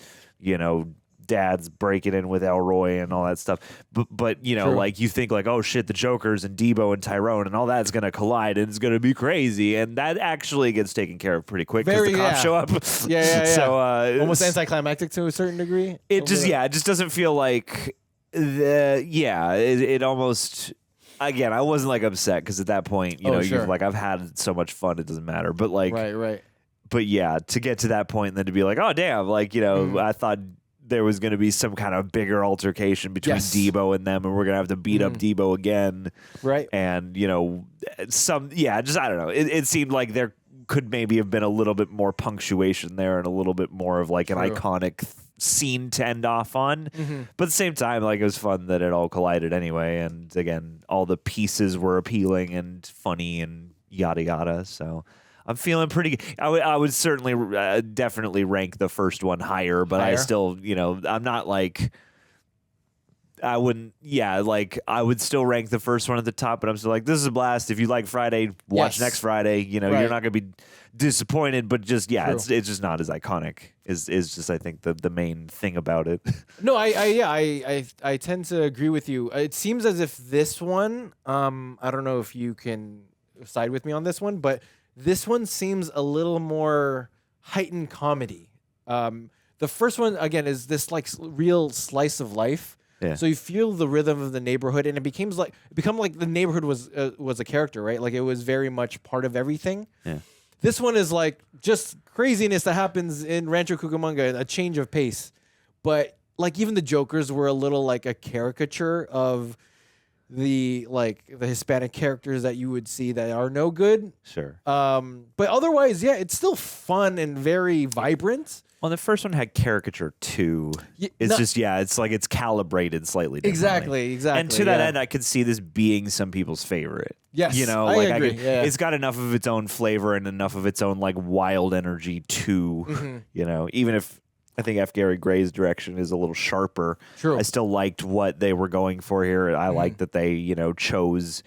Dad's breaking in with Elroy and all that stuff. But like, you think, like, oh, shit, the Jokers and Debo and Tyrone and all that's going to collide and it's going to be crazy. And that actually gets taken care of pretty quick because the cops show up. Yeah. So, almost anticlimactic to a certain degree. It just doesn't feel like... it almost again I wasn't like upset because at that point you're like I've had so much fun it doesn't matter but like right but yeah to get to that point and then to be like oh damn like I thought there was going to be some kind of bigger altercation between Debo and them and we're gonna have to beat up Debo again right and just I don't know it seemed like there could maybe have been a little bit more punctuation there and a little bit more of like an iconic scene to end off on but at the same time like it was fun that it all collided anyway and again all the pieces were appealing and funny and yada yada so I'm feeling pretty good. I would certainly definitely rank the first one higher but I still I'm not like I wouldn't like I would still rank the first one at the top but I'm still like this is a blast if you like Friday watch next Friday you're not gonna be disappointed but just it's just not as iconic is just I think the main thing about it. No, I tend to agree with you. It seems as if this one I don't know if you can side with me on this one but this one seems a little more heightened comedy. The first one again is this like real slice of life. Yeah. So you feel the rhythm of the neighborhood, and it become like the neighborhood was a character, right? Like it was very much part of everything. Yeah. This one is like just craziness that happens in Rancho Cucamonga, a change of pace. But like even the Jokers were a little like a caricature of the Hispanic characters that you would see that are no good. Sure. But otherwise, it's still fun and very vibrant. Well, the first one had caricature too. It's like it's calibrated slightly differently. Exactly. And to that end, I could see this being some people's favorite. Yes, I agree. It's got enough of its own flavor and enough of its own like wild energy too. Even if I think F. Gary Gray's direction is a little sharper. True. I still liked what they were going for here. I liked that they chose.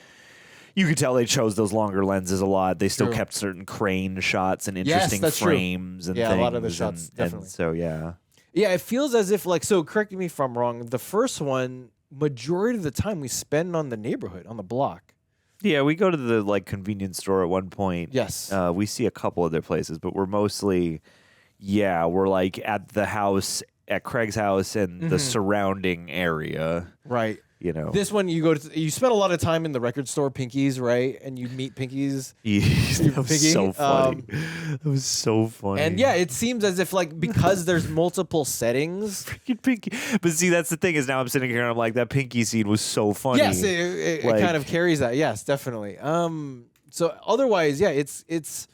You could tell they chose those longer lenses a lot. They still kept certain crane shots and interesting frames and things. A lot of the shots, definitely. And so, yeah, it feels as if so correct me if I'm wrong, the first one, majority of the time we spend on the neighborhood, on the block. Yeah, we go to the like convenience store at one point. Yes. We see a couple other places, but we're mostly, we're like at the house, at Craig's house and the surrounding area. Right. This one you spend a lot of time in the record store, Pinky's, right? And you meet Pinky's. That was so funny. That was so funny. And it seems as if like because there's multiple settings. Freaking Pinky. But see, that's the thing is now I'm sitting here and I'm like that Pinky scene was so funny. Yes, it kind of carries that. Yes, definitely. So otherwise, it's.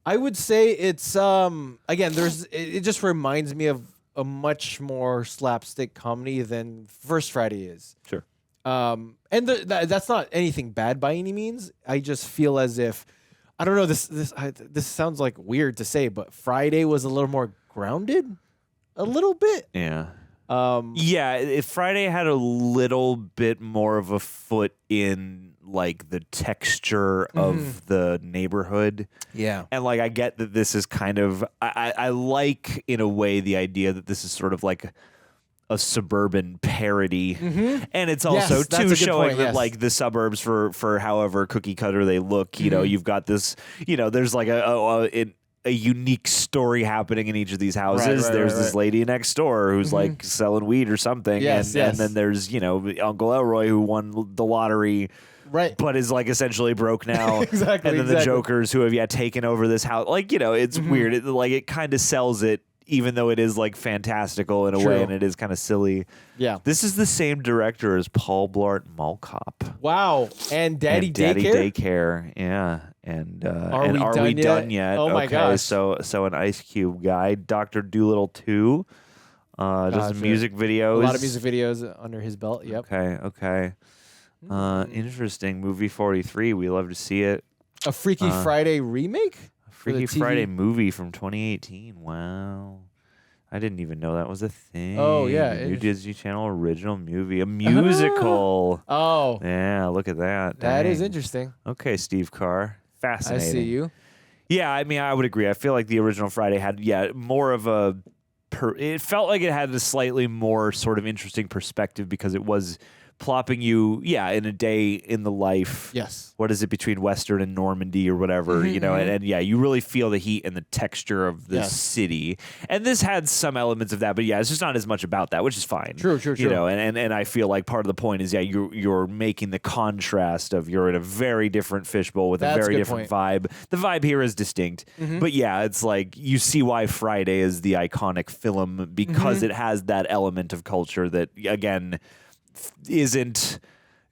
I would say it's again. It just reminds me of a much more slapstick comedy than First Friday is. Sure. And that's not anything bad by any means. I just feel as if, I don't know, this sounds like weird to say, but Friday was a little more grounded, a little bit. Yeah. If Friday had a little bit more of a foot in like the texture of the neighborhood. Yeah. And like I get that this is kind of I like in a way the idea that this is sort of like a suburban parody. And it's also too showing that like the suburbs for however cookie cutter they look, you've got this, there's like a unique story happening in each of these houses. There's this lady next door who's like selling weed or something. And then there's, Uncle Elroy who won the lottery. Right. But is like essentially broke now. Exactly. And then the Jokers who have taken over this house. Like, it's weird. It kind of sells it even though it is like fantastical in a way and it is kind of silly. Yeah. This is the same director as Paul Blart Mall Cop. Wow. And Daddy Daycare. Yeah. And Are We Done Yet? Oh my gosh. So an Ice Cube guy. Dr. Dolittle 2. Does some music videos. A lot of music videos under his belt. Yep. Okay. Interesting. Movie 43. We love to see it. A Freaky Friday remake? Freaky Friday movie from 2018. Wow. I didn't even know that was a thing. Oh, yeah. New Disney Channel original movie. A musical. Oh. Yeah, look at that. That is Dang. interesting. Okay, Steve Carr. Fascinating. I see you. Yeah, I mean, I would agree. I feel like the original Friday had, more of a... it felt like it had a slightly more sort of interesting perspective because it was plopping you, in a day in the life. Yes. What is it between Western and Normandy or whatever, and you really feel the heat and the texture of the city. And this had some elements of that, but it's just not as much about that, which is fine. True. You know, and I feel like part of the point is, you're making the contrast of you're in a very different fishbowl with a very different vibe. The vibe here is distinct, but it's like you see why Friday is the iconic film because it has that element of culture that, again, isn't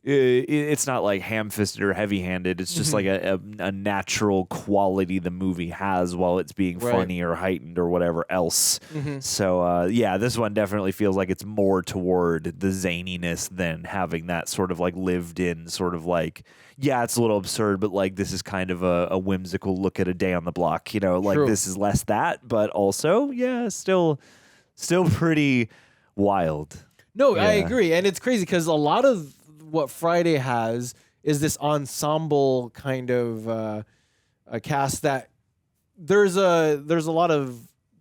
it's not like ham-fisted or heavy-handed. It's just like a natural quality the movie has while it's being funny or heightened or whatever else. So this one definitely feels like it's more toward the zaniness than having that sort of like lived in sort of like, it's a little absurd, but like this is kind of a whimsical look at a day on the block, like this is less that, but also still pretty wild. No, I agree. And it's crazy because a lot of what Friday has is this ensemble kind of a cast that there's a lot of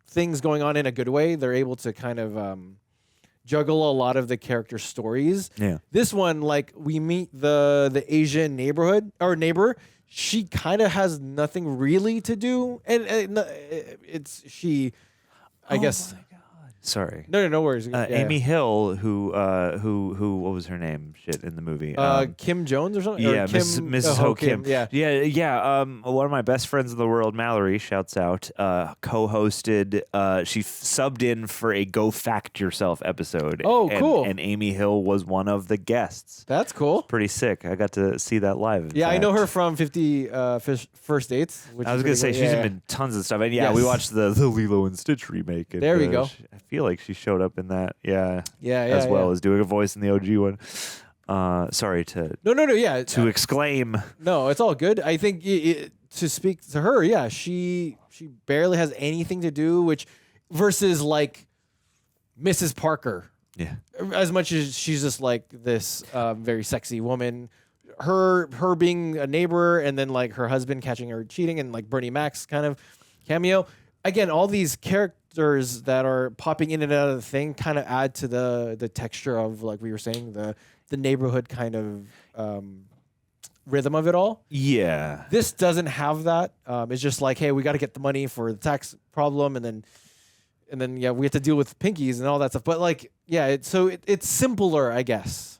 things going on in a good way. They're able to kind of juggle a lot of the character stories. Yeah. This one, like we meet the Asian neighbor. She kind of has nothing really to do. And I guess... Sorry. No worries. Amy Hill, who, what was her name? In the movie. Kim Jones or something. Yeah, or Kim, Mrs. Ho Kim. Yeah. One of my best friends in the world, Mallory, shouts out. Co-hosted. She subbed in for a Go Fact Yourself episode. Oh, cool. And Amy Hill was one of the guests. That's cool. Pretty sick. I got to see that live. I know her from 50 First Dates. I was gonna say she's been tons of stuff, and we watched the Lilo and Stitch remake. And, there we go. I feel like she showed up in that, as well as doing a voice in the OG one. Sorry to to exclaim. No, it's all good. I think to speak to her, she barely has anything to do, which versus like Mrs. Parker. Yeah, as much as she's just like this very sexy woman. Her being a neighbor and then like her husband catching her cheating and like Bernie Mac's kind of cameo. Again, all these characters that are popping in and out of the thing kind of add to the texture of, like we were saying, the neighborhood kind of rhythm of it all. Yeah. This doesn't have that. It's just like, hey, we got to get the money for the tax problem, and then we have to deal with pinkies and all that stuff. But like, it's simpler, I guess.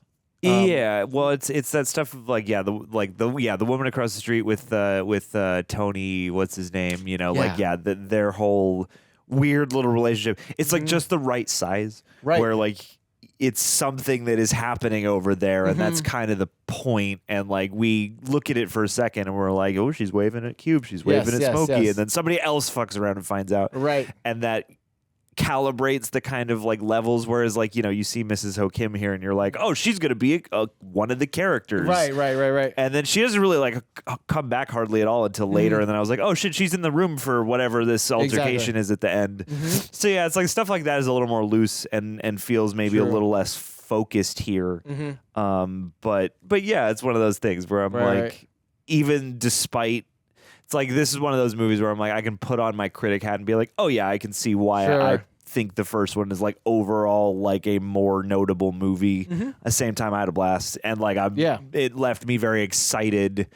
Well, it's that stuff of like the woman across the street with Tony, what's his name? Their whole weird little relationship. It's like just the right size, where like it's something that is happening over there, and that's kind of the point. And like we look at it for a second, and we're like, oh, she's waving at Cube, she's waving at Smokey, and then somebody else fucks around and finds out, and that calibrates the kind of like levels, whereas like you see Mrs. Ho Kim here and you're like, oh, she's gonna be one of the characters, right, and then she doesn't really like come back hardly at all until later, and then I was like, oh shit, she's in the room for whatever this altercation is at the end. So it's like stuff like that is a little more loose and feels maybe a little less focused here. But it's one of those things where I'm like, even despite, it's like this is one of those movies where I'm like, I can put on my critic hat and be like, oh yeah, I can see why I think the first one is like overall like a more notable movie. At the same time, I had a blast, and like it left me very excited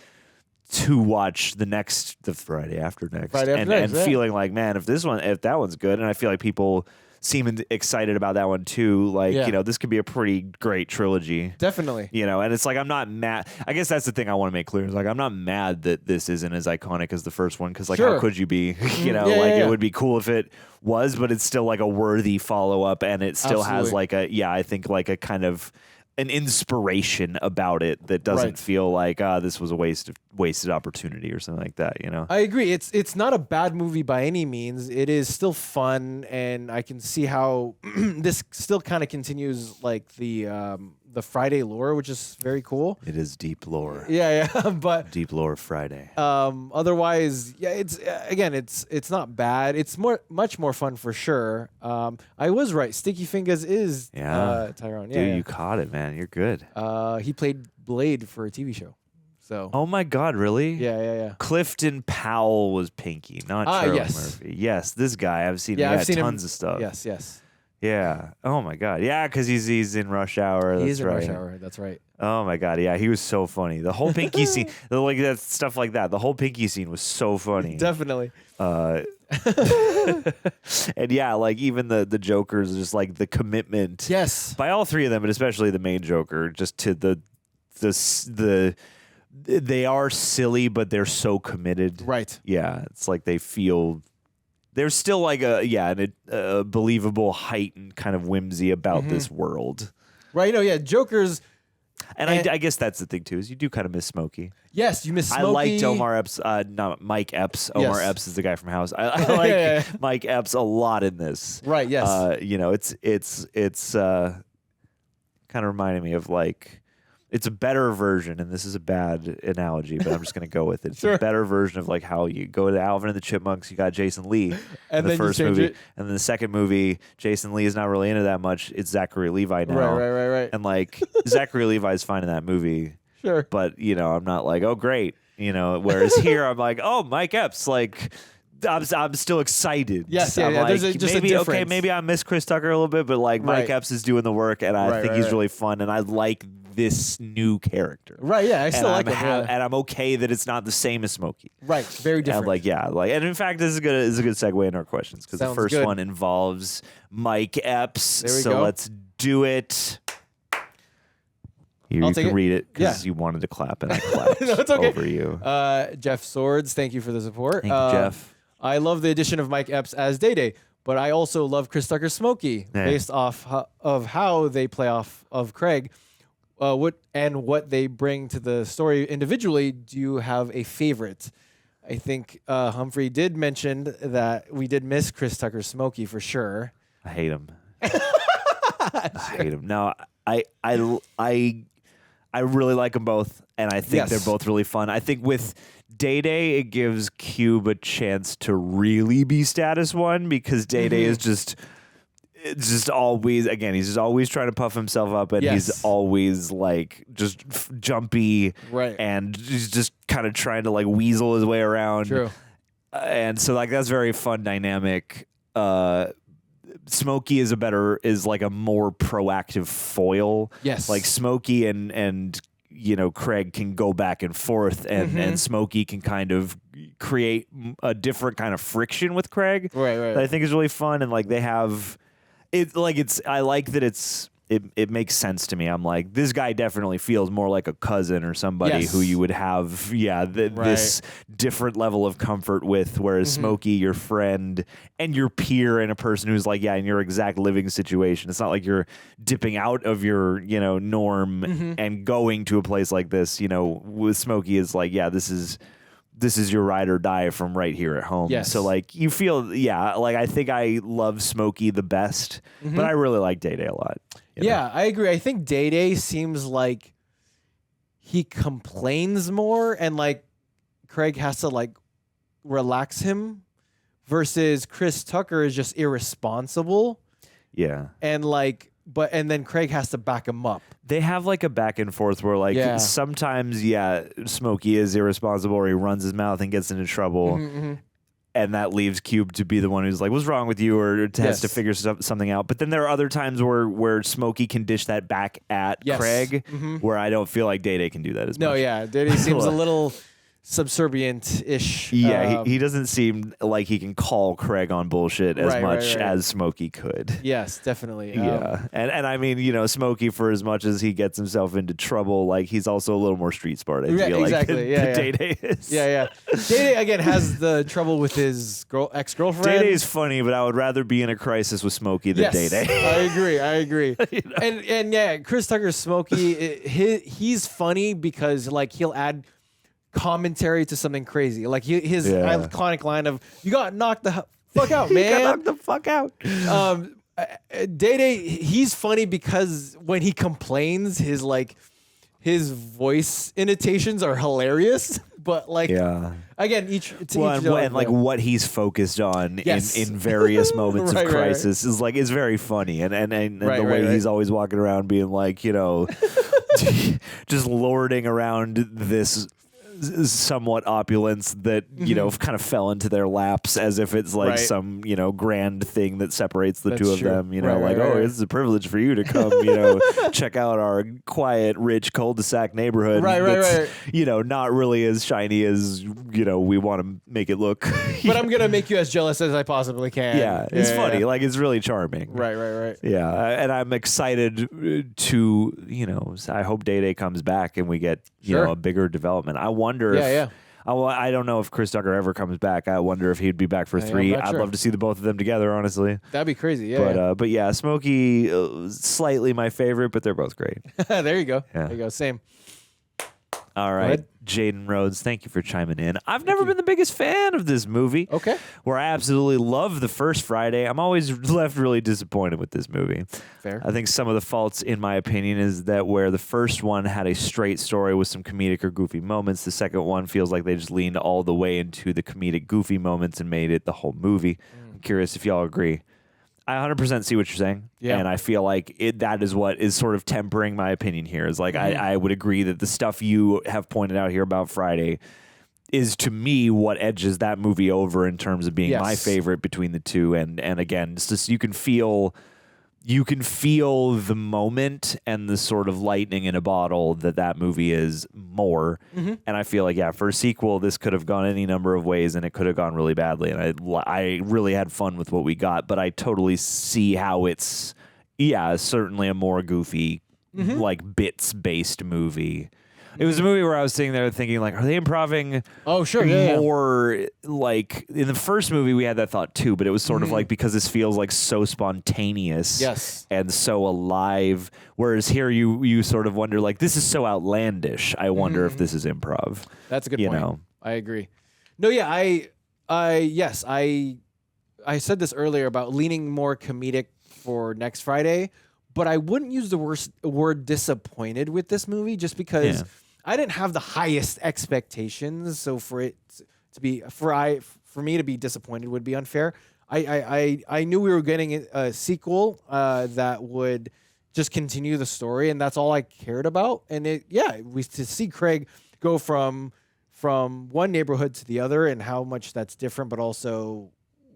to watch the Friday after next, and feeling like, man, if that one's good, and I feel like people seeming excited about that one too. Like, Yeah. you know, this could be a pretty great trilogy. Definitely. You know, and it's like I'm not mad. I guess that's the thing I want to make clear is like I'm not mad that this isn't as iconic as the first one because like Sure. how could you be? You know, Yeah, like yeah. it would be cool if it was, but it's still like a worthy follow up, and it still has Absolutely. like I think like a kind of an inspiration about it that doesn't Right. feel like this was a wasted opportunity or something like that. You know. I agree. It's not a bad movie by any means. It is still fun, and I can see how this still kind of continues like the Friday lore, which is very cool. It is deep lore. Yeah, yeah. But Deep lore Friday. otherwise, yeah, it's again, it's not bad. It's much more fun for sure. I was right. Sticky Fingers is Tyrone. Yeah, Dude, yeah. you caught it, man. You're good. He played Blade for a TV show. So. Oh my God, really? Yeah, yeah, yeah. Clifton Powell was Pinky, not Charlie yes. Murphy. Yes, this guy. I've seen Yeah, him I've seen tons him. of stuff. Yes, yes. Yeah. Oh my God. Yeah, because he's in Rush Hour. He That's is in right. Rush Hour. That's right. Oh my God. Yeah, he was so funny. The whole Pinky scene, like that stuff like that. The whole Pinky scene was so funny. Definitely. And yeah, like even the Jokers, just like the commitment. Yes. By all three of them, but especially the main Joker, just to the they are silly, but they're so committed. Right. Yeah, it's like they feel there's still like a believable heightened kind of whimsy about this world. Right. No. Yeah. Jokers. And I guess that's the thing too is you do kind of miss Smokey. Yes, you miss Smokey. I liked Omar Epps, not Mike Epps. Omar Yes. Epps is the guy from House. I like Yeah. Mike Epps a lot in this. Right. Yes. You know, it's kind of reminding me of like it's a better version, and this is a bad analogy, but I'm just going to go with it. It's Sure. a better version of like how you go to Alvin and the Chipmunks, you got Jason Lee And in the then you first change movie. it. And then the second movie, Jason Lee is not really into that much. It's Zachary Levi now. Right. And like Zachary Levi is fine in that movie. Sure. But, you know, I'm not like, oh, great. You know, whereas here I'm like, oh, Mike Epps, like, I'm still excited. Yes, I'm yeah. like, There's just maybe, a okay, difference. maybe I miss Chris Tucker a little bit, but like Mike Right. Epps is doing the work, and I Right, think right, he's right. really fun, and I like this new character. Right. Yeah. I still and like him. Yeah. and I'm okay that it's not the same as Smokey. Right. Very And different. like, yeah, like, and in fact, this is a good segue into our questions because the Sounds first good. one involves Mike Epps. There we so go. let's do it. You I'll take can it. read it because Yeah. you wanted to clap, and I clapped No, it's okay. over you. Jeff Swords, thank you for the support. Thank you, Jeff. I love the addition of Mike Epps as Day Day, but I also love Chris Tucker's Smokey Yeah. based off of how they play off of Craig. What they bring to the story individually. Do you have a favorite? I think Humphrey did mention that we did miss Chris Tucker's Smokey for sure. I hate him. I hate him. No, I really like them both, and I think Yes. they're both really fun. I think with Day Day, it gives Cube a chance to really be status one because Day Day is just always, again, he's just always trying to puff himself up, and Yes. he's always like just jumpy, Right. and he's just kind of trying to like weasel his way around. True. And so like that's very fun dynamic. Smokey is like a more proactive foil. Yes. Like Smokey and you know Craig can go back and forth, and Smokey can kind of create a different kind of friction with Craig. Right. That I think is really fun, and like they have it. Like I like that it makes sense to me. I'm like, this guy definitely feels more like a cousin or somebody Yes. who you would have, this different level of comfort with. Whereas Smokey, your friend and your peer, and a person who's like, in your exact living situation. It's not like you're dipping out of your, norm and going to a place like this. With Smokey is like, this is your ride or die from right here at home. Yes. So like you feel, like I think I love Smokey the best, but I really like Day Day a lot. Yeah, I agree. I think Day Day seems like he complains more, and like Craig has to like relax him, versus Chris Tucker is just irresponsible. Yeah. And like, and then Craig has to back him up. They have like a back and forth where like sometimes, Smokey is irresponsible or he runs his mouth and gets into trouble. And that leaves Cube to be the one who's like, what's wrong with you? Or has to figure something out. But then there are other times where Smokey can dish that back at Craig, where I don't feel like Day Day can do that as much. No, yeah. Day Day seems a little subservient-ish. Yeah, he doesn't seem like he can call Craig on bullshit as Right, much right, right. as Smokey could. Yes, definitely. Yeah, and I mean, you know, Smokey, for as much as he gets himself into trouble, like he's also a little more street smart. I feel exactly. like Yeah, Day is. Yeah. Day again has the trouble with his ex-girlfriend. Day is funny, but I would rather be in a crisis with Smokey than Yes, Day. I agree. You know? And yeah, Chris Tucker's Smokey. He's funny because like he'll add commentary to something crazy. Like his iconic line of "You got knocked the fuck out, man." You got knocked the fuck out. Day, he's funny because when he complains, his voice intonations are hilarious. But like, again, and like what he's focused on in various moments of crisis is very funny, and the way he's always walking around being like, you know, just lording around this somewhat opulence that you know kind of fell into their laps as if it's like some you know grand thing that separates the two of them, you know, this is a privilege for you to come, you know, check out our quiet, rich cul-de-sac neighborhood that's you know not really as shiny as you know we want to make it look. But I'm gonna make you as jealous as I possibly can. It's funny, like it's really charming. Right. Yeah, and I'm excited to, you know, I hope Day comes back and we get you know a bigger development. I wonder if I don't know if Chris Tucker ever comes back. I wonder if he'd be back for 3. I'd love to see the both of them together, honestly. That'd be crazy. But yeah, Smokey slightly my favorite, but they're both great. There you go. There you go. Same. All right, Jaden Rhodes, thank you for chiming in. I've never been the biggest fan of this movie. Okay. Where I absolutely love the first Friday, I'm always left really disappointed with this movie. Fair. I think some of the faults, in my opinion, is that where the first one had a straight story with some comedic or goofy moments, the second one feels like they just leaned all the way into the comedic goofy moments and made it the whole movie. I'm curious if y'all agree. I 100% see what you're saying, and I feel like that is what is sort of tempering my opinion here. Is like I would agree that the stuff you have pointed out here about Friday is, to me, what edges that movie over in terms of being my favorite between the two. And again, it's just you can feel the moment and the sort of lightning in a bottle that movie is more. And I feel like, for a sequel, this could have gone any number of ways and it could have gone really badly. And I really had fun with what we got, but I totally see how it's, certainly a more goofy, like bits-based movie. It was a movie where I was sitting there thinking, like, are they improving? Oh, sure, more like in the first movie we had that thought too, but it was sort of like because this feels like so spontaneous, and so alive. Whereas here you sort of wonder, like, this is so outlandish. I wonder if this is improv. That's a good point. Know? I agree. No, I said this earlier about leaning more comedic for next Friday, but I wouldn't use the word disappointed with this movie just because I didn't have the highest expectations. So for it to be for me to be disappointed would be unfair. I knew we were getting a sequel that would just continue the story, and that's all I cared about. And to see Craig go from one neighborhood to the other and how much that's different, but also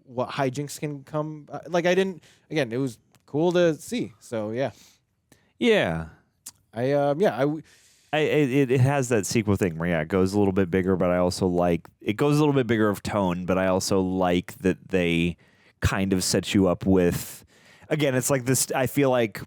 what hijinks can come. It was cool to see. So it has that sequel thing where it goes a little bit bigger, but I also like it goes a little bit bigger of tone, but I also like that they kind of set you up with, again, it's like this, I feel like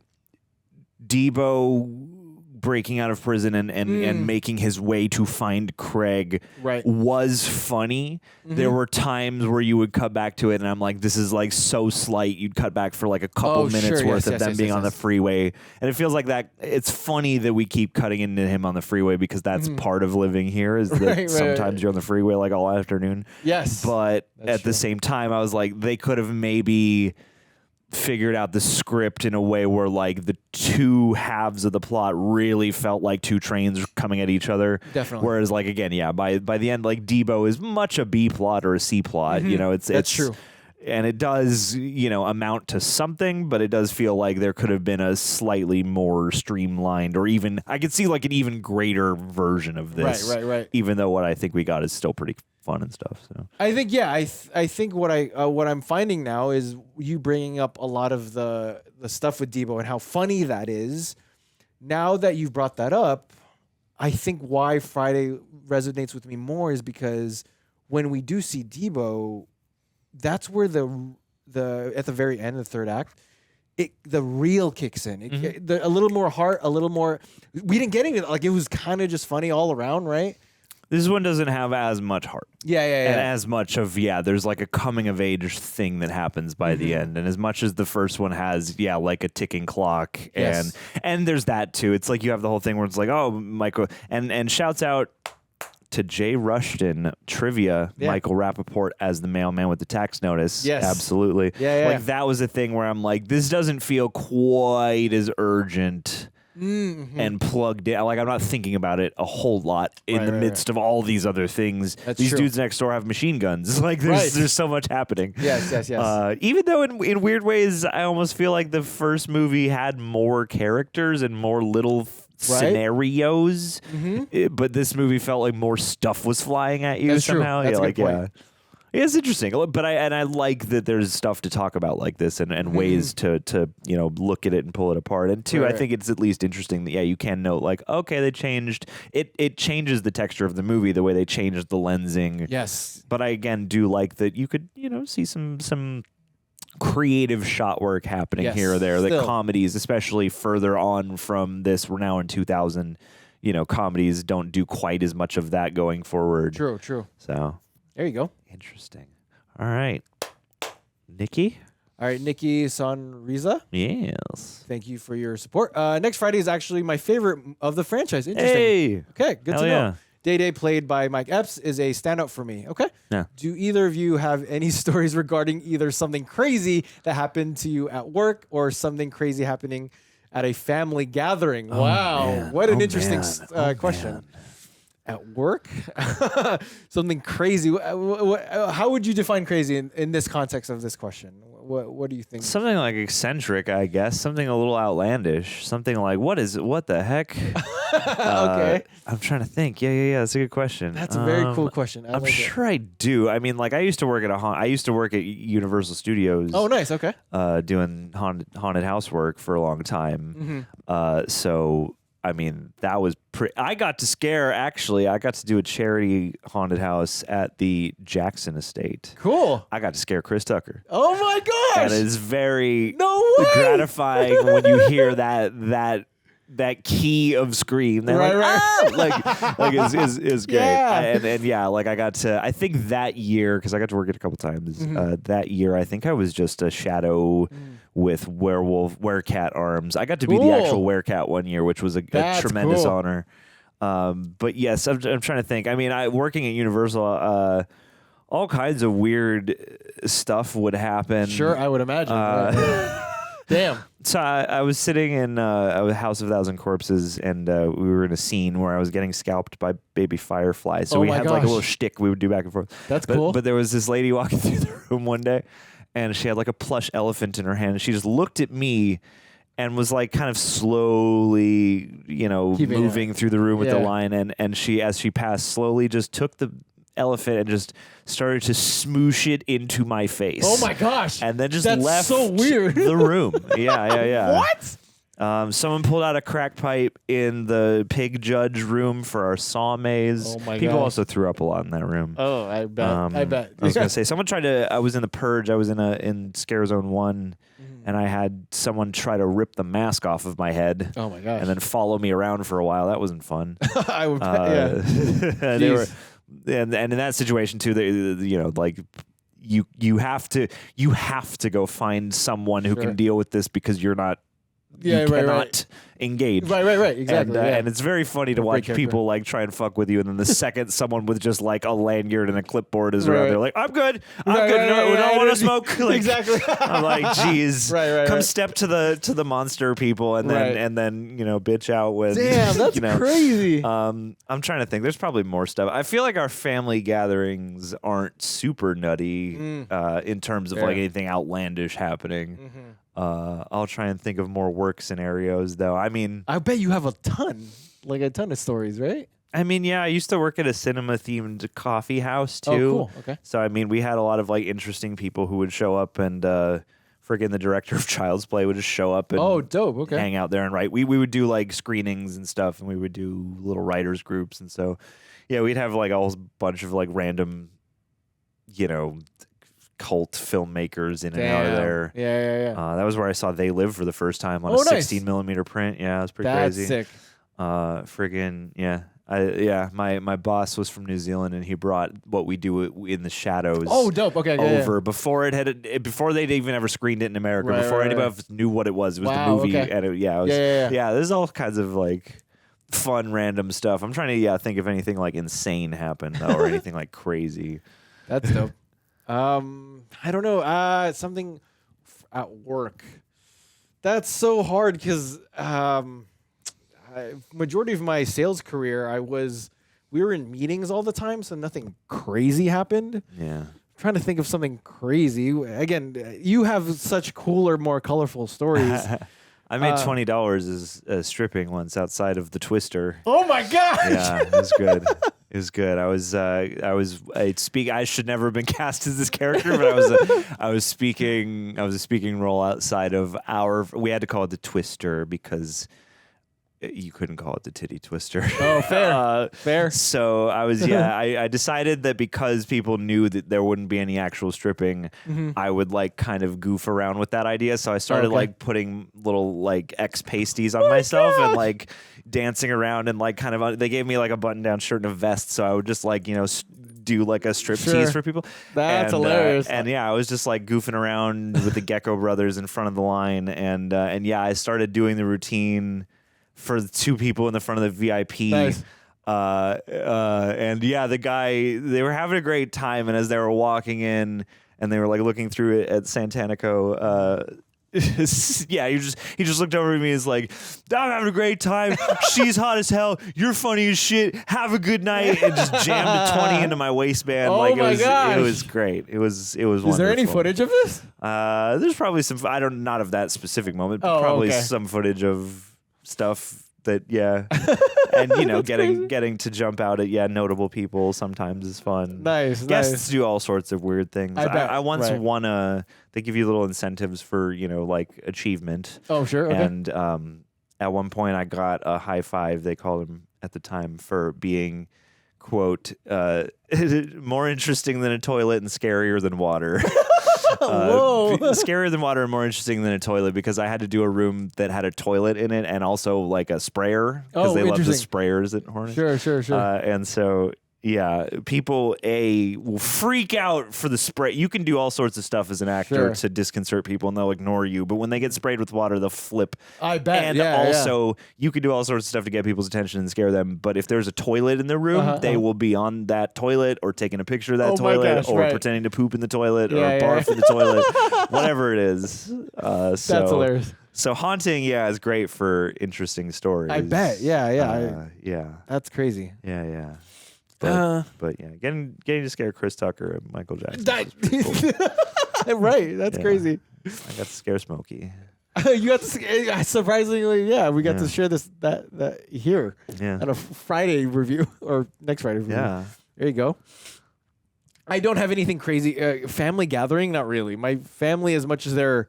Debo breaking out of prison and making his way to find Craig was funny. There were times where you would cut back to it and I'm like, this is like so slight. You'd cut back for like a couple minutes worth of them being on the freeway. And it feels like that it's funny that we keep cutting into him on the freeway because that's part of living here is that sometimes you're on the freeway like all afternoon. Yes. But at the same time, I was like, they could have maybe figured out the script in a way where like the two halves of the plot really felt like two trains coming at each other. Definitely. Whereas like, again, by the end, like Debo is much a B plot or a C plot, you know, it's true. And it does, you know, amount to something, but it does feel like there could have been a slightly more streamlined or even, I could see like an even greater version of this. Right. Even though what I think we got is still pretty fun and stuff. So I think, I think what I'm finding now is you bringing up a lot of the stuff with Debo and how funny that is. Now that you've brought that up, I think why Friday resonates with me more is because when we do see Debo, that's where the at the very end of the third act, the real kicks in. A little more heart, a little more. We didn't get any. Like it was kind of just funny all around, right? This one doesn't have as much heart. Yeah. And as much of, there's like a coming of age thing that happens by the end. And as much as the first one has, like a ticking clock. Yes. And there's that too. It's like you have the whole thing where it's like, oh, Michael. And shouts out to Jay Rushton, trivia, Michael Rappaport as the mailman with the tax notice. Yes. Absolutely. Yeah. Like that was a thing where I'm like, this doesn't feel quite as urgent. And plugged in. Like I'm not thinking about it a whole lot in the midst of all these other things. These dudes next door have machine guns. Like there's so much happening. Yes. Even though in weird ways, I almost feel like the first movie had more characters and more little scenarios, but this movie felt like more stuff was flying at you somehow. That's a good point. Yeah, it's interesting, but I like that there's stuff to talk about like this and ways to look at it and pull it apart. And two, I think it's at least interesting that you can note like, okay, they changed it. It changes the texture of the movie the way they changed the lensing. Yes, but I again do like that you could see some creative shot work happening here or there. That comedies, especially further on from this, we're now in 2000. Comedies don't do quite as much of that going forward. True. So. There you go. Interesting. All right. Nikki? All right, Nikki Sonriza. Yes. Thank you for your support. Next Friday is actually my favorite of the franchise. Interesting. Hey. Okay, good to know. Day, played by Mike Epps, is a standout for me. Okay. Yeah. Do either of you have any stories regarding either something crazy that happened to you at work or something crazy happening at a family gathering? Wow. Man. What an interesting question. Man. At work? Something crazy. How would you define crazy in this context of this question? What do you think? Something like eccentric, I guess. Something a little outlandish. Something like, what the heck? Okay. I'm trying to think. Yeah. That's a good question. That's a very cool question. I'm sure I do. I mean, like I used to work at Universal Studios. Oh, nice. Okay. Doing haunted house work for a long time. So I mean, that was I got to do a charity haunted house at the Jackson Estate. Cool. I got to scare Chris Tucker. Oh my gosh. And it's very gratifying when you hear that key of scream. They're like is great. Yeah. Like I got to, I think that year, because I got to work it a couple times, that year I think I was just a shadow with werecat arms. I got to be the actual werecat one year, which was a tremendous honor. But yes, I'm trying to think. I mean, working at Universal, all kinds of weird stuff would happen. Sure, I would imagine. Damn. So I was sitting in a House of 1,000 Corpses, and we were in a scene where I was getting scalped by baby fireflies. So we had like a little shtick we would do back and forth. That's cool. But there was this lady walking through the room one day, and she had like a plush elephant in her hand. And she just looked at me and was like kind of slowly, moving through the room with the line. And she, as she passed, slowly just took the elephant and just started to smoosh it into my face. Oh my gosh. And then just That's left so weird. the room. Yeah. What? Someone pulled out a crack pipe in the pig judge room for our saw maze. Oh my People gosh. also threw up a lot in that room. Oh, I bet. I bet. I was going to say, I was in the Purge. I was in Scare Zone 1, and I had someone try to rip the mask off of my head. Oh my gosh. And then follow me around for a while. That wasn't fun. I would bet, yeah. They were, and in that situation too, like you have to go find someone who can deal with this, because you're not. You cannot engage. Right. Exactly. And it's very funny to watch people like try and fuck with you, and then the second someone with just like a lanyard and a clipboard is around, they're like, "I'm good. I'm good. No, we don't want to smoke." Like, exactly. I'm like, "Geez, Right. come step to the monster people, and then bitch out with." Damn, that's crazy. I'm trying to think. There's probably more stuff. I feel like our family gatherings aren't super nutty in terms of like anything outlandish happening. I'll try and think of more work scenarios, though. I mean, I bet you have a ton of stories, right? I mean, yeah, I used to work at a cinema-themed coffee house, too. Oh, cool. Okay. So, I mean, we had a lot of, like, interesting people who would show up and Friggin' the director of Child's Play would just show up and dope. Okay. hang out there and write. We would do like screenings and stuff, and we would do little writers groups, and so yeah, we'd have like a whole bunch of like random, you know, cult filmmakers in and out of there. Yeah. That was where I saw They Live for the first time on a nice. 16 millimeter print. Yeah, it was pretty That's crazy. sick. Friggin' yeah. My boss was from New Zealand, and he brought What We Do in the Shadows. Oh, dope. Okay, over before before they'd even ever screened it in America, Right, before right, anybody right. knew what it was. It was Wow, the movie, okay. and it was, Yeah. There's all kinds of like fun, random stuff. I'm trying to think if anything like insane happened though, or anything like crazy. That's dope. I don't know. Something at work. That's so hard because majority of my sales career, we were in meetings all the time, so nothing crazy happened. Yeah. I'm trying to think of something crazy. Again, you have such cooler, more colorful stories. I made $20 as stripping once outside of the Twister. Oh my gosh! Yeah, it was good. It was good. I should never have been cast as this character, but I was speaking. I was a speaking role outside of we had to call it the Twister because you couldn't call it the titty twister. Oh, fair. Fair. So I decided that because people knew that there wouldn't be any actual stripping, I would like kind of goof around with that idea. So I started like putting little like X pasties on myself and like dancing around and like kind of, they gave me like a button down shirt and a vest. So I would just like, do like a strip tease for people. That's hilarious. And I was just like goofing around with the Gecko brothers in front of the line. And I started doing the routine for the two people in the front of the VIP. Nice. The guy, they were having a great time. And as they were walking in and they were like looking through it at Santanico, he just looked over at me and was like, I'm having a great time. She's hot as hell. You're funny as shit. Have a good night. And just jammed a 20 into my waistband. Oh like my gosh. It was great. It was wonderful. Is there any footage of this? There's probably some, not of that specific moment, but probably some footage of stuff that and getting to jump out at notable people sometimes is fun. Guests do all sorts of weird things. I once won they give you little incentives for like achievement. Oh sure. Okay. And at one point I got a high five, they called him at the time, for being quote more interesting than a toilet and scarier than water. Whoa. Scarier than water and more interesting than a toilet, because I had to do a room that had a toilet in it and also like a sprayer, because they love the sprayers at Hornets. Sure. And so people will freak out for the spray. You can do all sorts of stuff as an actor to disconcert people and they'll ignore you, but when they get sprayed with water, they'll flip. I bet. And also you can do all sorts of stuff to get people's attention and scare them, but if there's a toilet in the room, they will be on that toilet or taking a picture of that toilet or pretending to poop in the toilet or barf in the toilet, whatever it is. That's hilarious. So haunting, is great for interesting stories. I bet. Yeah. That's crazy. Yeah. But getting to scare Chris Tucker and Michael Jackson. Right. That's crazy. I got to scare Smokey. You got to scare, surprisingly, we got to share that here on a Friday review or next Friday review. Yeah. There you go. I don't have anything crazy. Family gathering, not really. My family, as much as they're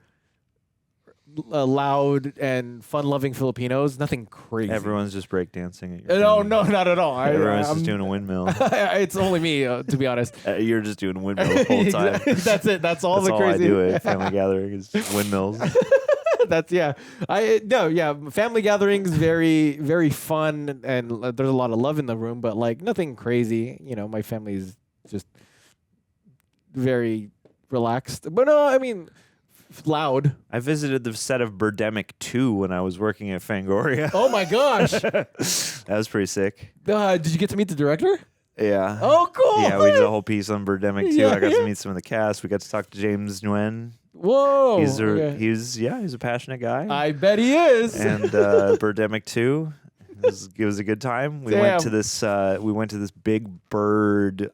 loud and fun-loving Filipinos, nothing crazy. Everyone's just breakdancing at your No, not at all. Everyone's just doing a windmill. It's only me, to be honest. You're just doing a windmill the whole time. That's it. That's all That's the crazy. I do at family gathering is windmills. Family gatherings, very, very fun, and there's a lot of love in the room, but like nothing crazy. My family is just very relaxed. But no, I mean, loud. I visited the set of Birdemic 2 when I was working at Fangoria. Oh my gosh. That was pretty sick. Did you get to meet the director? Yeah. Oh, cool. Yeah, we did a whole piece on Birdemic 2. Yeah, I got to meet some of the cast. We got to talk to James Nguyen. Whoa. He's a passionate guy. I bet he is. And Birdemic 2. It was a good time. We went to this big bird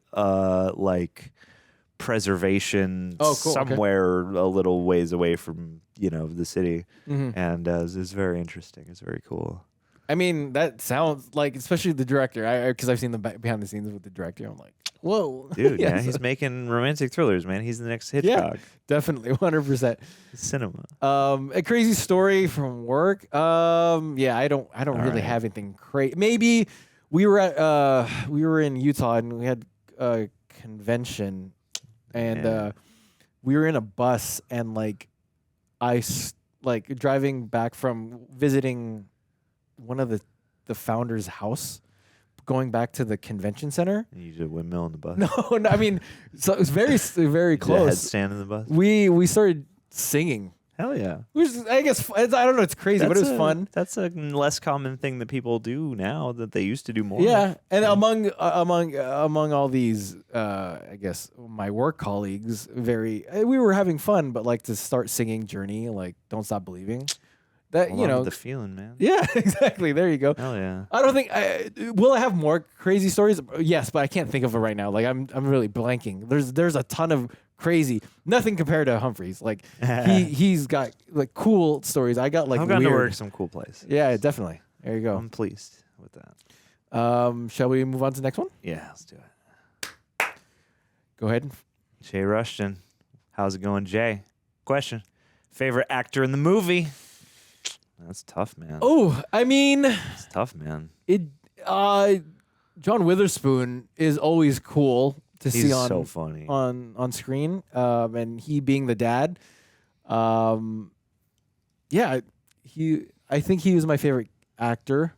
preservation somewhere a little ways away from the city, and it was very interesting. It's very cool. I mean, that sounds like, especially the director, because I've seen the behind the scenes with the director. I'm like, Whoa. Dude, Yes. yeah, he's making romantic thrillers, man. He's the next Hitchcock. Yeah, definitely, 100%. Cinema. A crazy story from work. Yeah, I don't really have anything crazy. Maybe we were in Utah and we had a convention, and we were in a bus, and like driving back from visiting one of the founder's house, going back to the convention center. You did a windmill in the bus. No, I mean, so it was very Did close. a headstand in the bus. We started singing. Hell yeah. Which is, I guess I don't know. It's crazy, but it was fun. That's a less common thing that people do now that they used to do more. Yeah, and among all these, I guess my work colleagues, we were having fun, but like to start singing "Journey," like "Don't Stop Believing." That the feeling, man. Yeah, exactly. There you go. Hell yeah. I don't think will I have more crazy stories? Yes, but I can't think of it right now. Like I'm really blanking. There's a ton of crazy. Nothing compared to Humphrey's. Like he's got like cool stories. I got like I've gotten weird. to work some cool places. Yeah, definitely. There you go. I'm pleased with that. Shall we move on to the next one? Yeah, let's do it. Go ahead. Jay Rushton. How's it going, Jay? Question. Favorite actor in the movie? That's tough, man. Oh, I mean, it's tough, man. John Witherspoon is always cool to see on so funny on screen, and he being the dad. I think he was my favorite actor.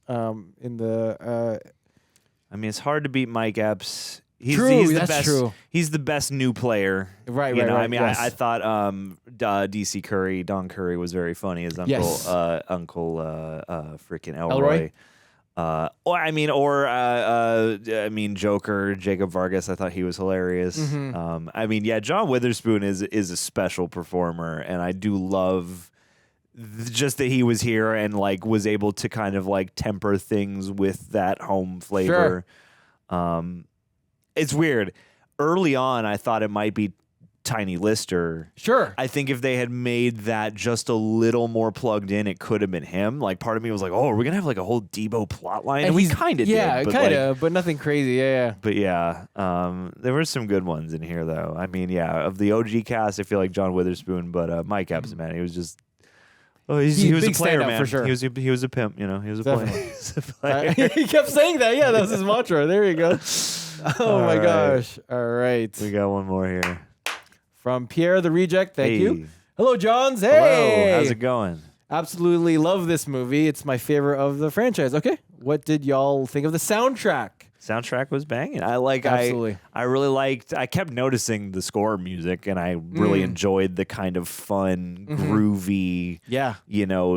In the. I mean, it's hard to beat Mike Epps. He's the that's best. true. He's the best new player. Right, you right, know? right. I mean, yes. I thought DC Curry, Don Curry was very funny as Uncle Yes. Uncle freaking Elroy. Joker, Jacob Vargas. I thought he was hilarious. Mm-hmm. John Witherspoon is a special performer, and I do love just that he was here and like was able to kind of like temper things with that home flavor. Sure. It's weird. Early on, I thought it might be Tiny Lister. Sure. I think if they had made that just a little more plugged in, it could have been him. Like, part of me was like, "Oh, are we gonna have like a whole Debo plot line?" And we kind of did. Yeah, but kind of, but nothing crazy. Yeah. But yeah, there were some good ones in here, though. I mean, yeah, of the OG cast, I feel like John Witherspoon, but Mike Epps, man, he was just. Oh, he was a player, man. For sure. He was a pimp, you know. He was a player. He kept saying that. Yeah, that was his mantra. There you go. Oh my gosh. All right. We got one more here. From Pierre the Reject. Thank Hey. you. Hello, Johns. Hey. Hello. How's it going? Absolutely love this movie. It's my favorite of the franchise. Okay. What did y'all think of the soundtrack? Soundtrack was banging. Absolutely. I really liked. I kept noticing the score music, and I really enjoyed the kind of fun, groovy,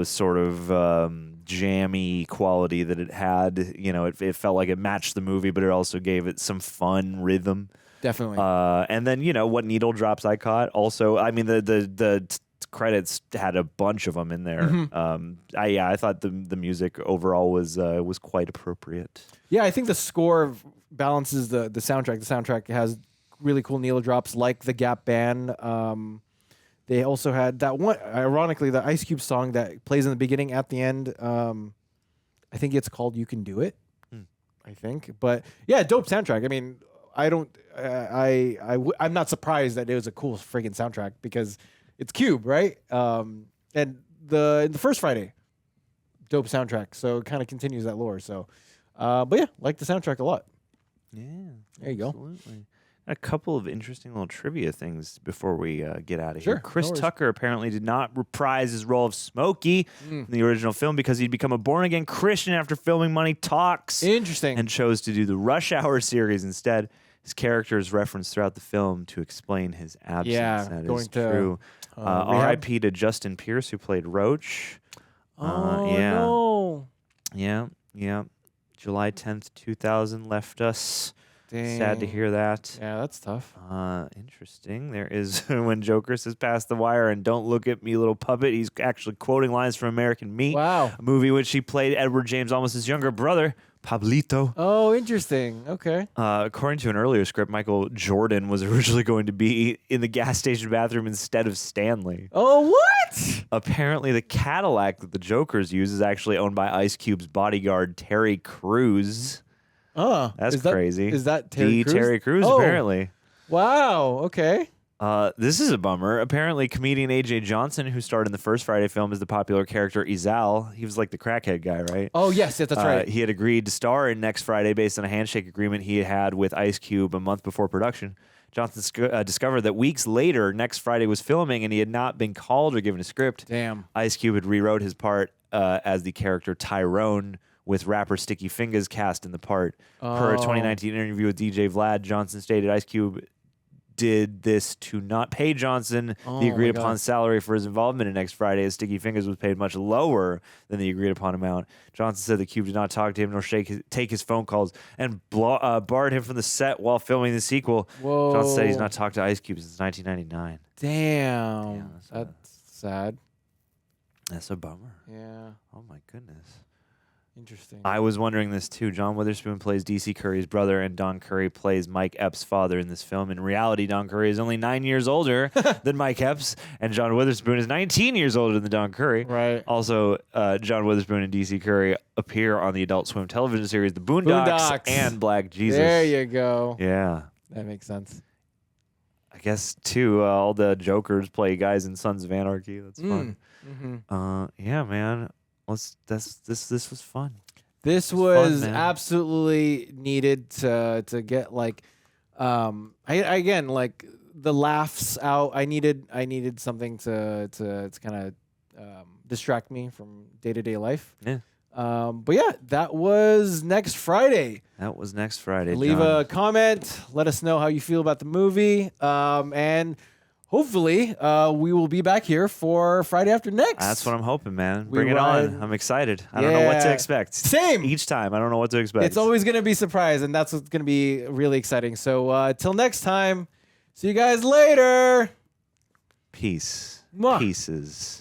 sort of jammy quality that it had. You know, it felt like it matched the movie, but it also gave it some fun rhythm. Definitely. And then what needle drops I caught. Also, I mean the credits had a bunch of them in there. I thought the music overall was quite appropriate. Yeah, I think the score balances the soundtrack. The soundtrack has really cool needle drops like the Gap Band. They also had that one, ironically, the Ice Cube song that plays in the beginning at the end. I think it's called "You Can Do It." I think, but yeah, dope soundtrack. I mean, I'm not surprised that it was a cool friggin' soundtrack because it's Cube, right? And the first Friday, dope soundtrack. So it kind of continues that lore. So, but yeah, like the soundtrack a lot. Yeah, there you go. Absolutely. A couple of interesting little trivia things before we get out of Sure, here. Chris no worries. Tucker apparently did not reprise his role of Smokey in the original film because he'd become a born-again Christian after filming Money Talks. Interesting. And chose to do the Rush Hour series instead. His character is referenced throughout the film to explain his absence. Yeah, that going is to, true. rehab? R.I.P. to Justin Pierce, who played Roach. No. Yeah. July 10th, 2000 left us. Sad to Dang. hear that. Yeah, that's tough. Interesting. There is when Joker says "pass the wire" and "don't look at me, little puppet." He's actually quoting lines from American Meat, Wow. a movie which he played Edward James Olmos' younger brother, Pablito. Oh, interesting. Okay. According to an earlier script, Michael Jordan was originally going to be in the gas station bathroom instead of Stanley. Oh, what? Apparently, the Cadillac that the Jokers use is actually owned by Ice Cube's bodyguard, Terry Crews. Oh, That's crazy. Is that Terry Crews? Terry Crews, Oh. apparently. Wow. Okay. This is a bummer. Apparently, comedian AJ Johnson, who starred in the first Friday film as the popular character Ezal, he was like the crackhead guy, right? Oh, yes, that's right. He had agreed to star in Next Friday based on a handshake agreement he had with Ice Cube a month before production. Johnson discovered that weeks later, Next Friday was filming and he had not been called or given a script. Damn. Ice Cube had rewrote his part as the character Tyrone, with rapper Sticky Fingers cast in the part. Per a 2019 interview with DJ Vlad, Johnson stated Ice Cube did this to not pay Johnson the agreed upon salary for his involvement in Next Friday, as Sticky Fingers was paid much lower than the agreed upon amount. Johnson said that Cube did not talk to him nor take his phone calls and barred him from the set while filming the sequel. Whoa. Johnson said he's not talked to Ice Cube since 1999. Damn. That's sad. That's a bummer. Yeah. Oh my goodness. Interesting. I was wondering this too. John Witherspoon plays DC Curry's brother, and Don Curry plays Mike Epps' father in this film. In reality, Don Curry is only 9 years older than Mike Epps, and John Witherspoon is 19 years older than Don Curry. Right. Also, John Witherspoon and DC Curry appear on the Adult Swim television series The Boondocks. And Black Jesus. There you go. Yeah. That makes sense. I guess too. All the Jokers play guys in Sons of Anarchy. That's fun. Yeah, man. This was fun. This was fun, absolutely needed to get like, again, like the laughs out. I needed something to kind of distract me from day-to-day life. Yeah. But yeah, that was Next Friday. That was Next Friday. Leave John. a comment. Let us know how you feel about the movie. And hopefully, we will be back here for Friday After Next. That's what I'm hoping, man. We Bring it ride- on. I'm excited. I don't know what to Yeah. expect. Same. Each time. I don't know what to expect. It's always going to be a surprise, and that's what's going to be really exciting. So till next time, see you guys later. Peace. Mwah. Pieces.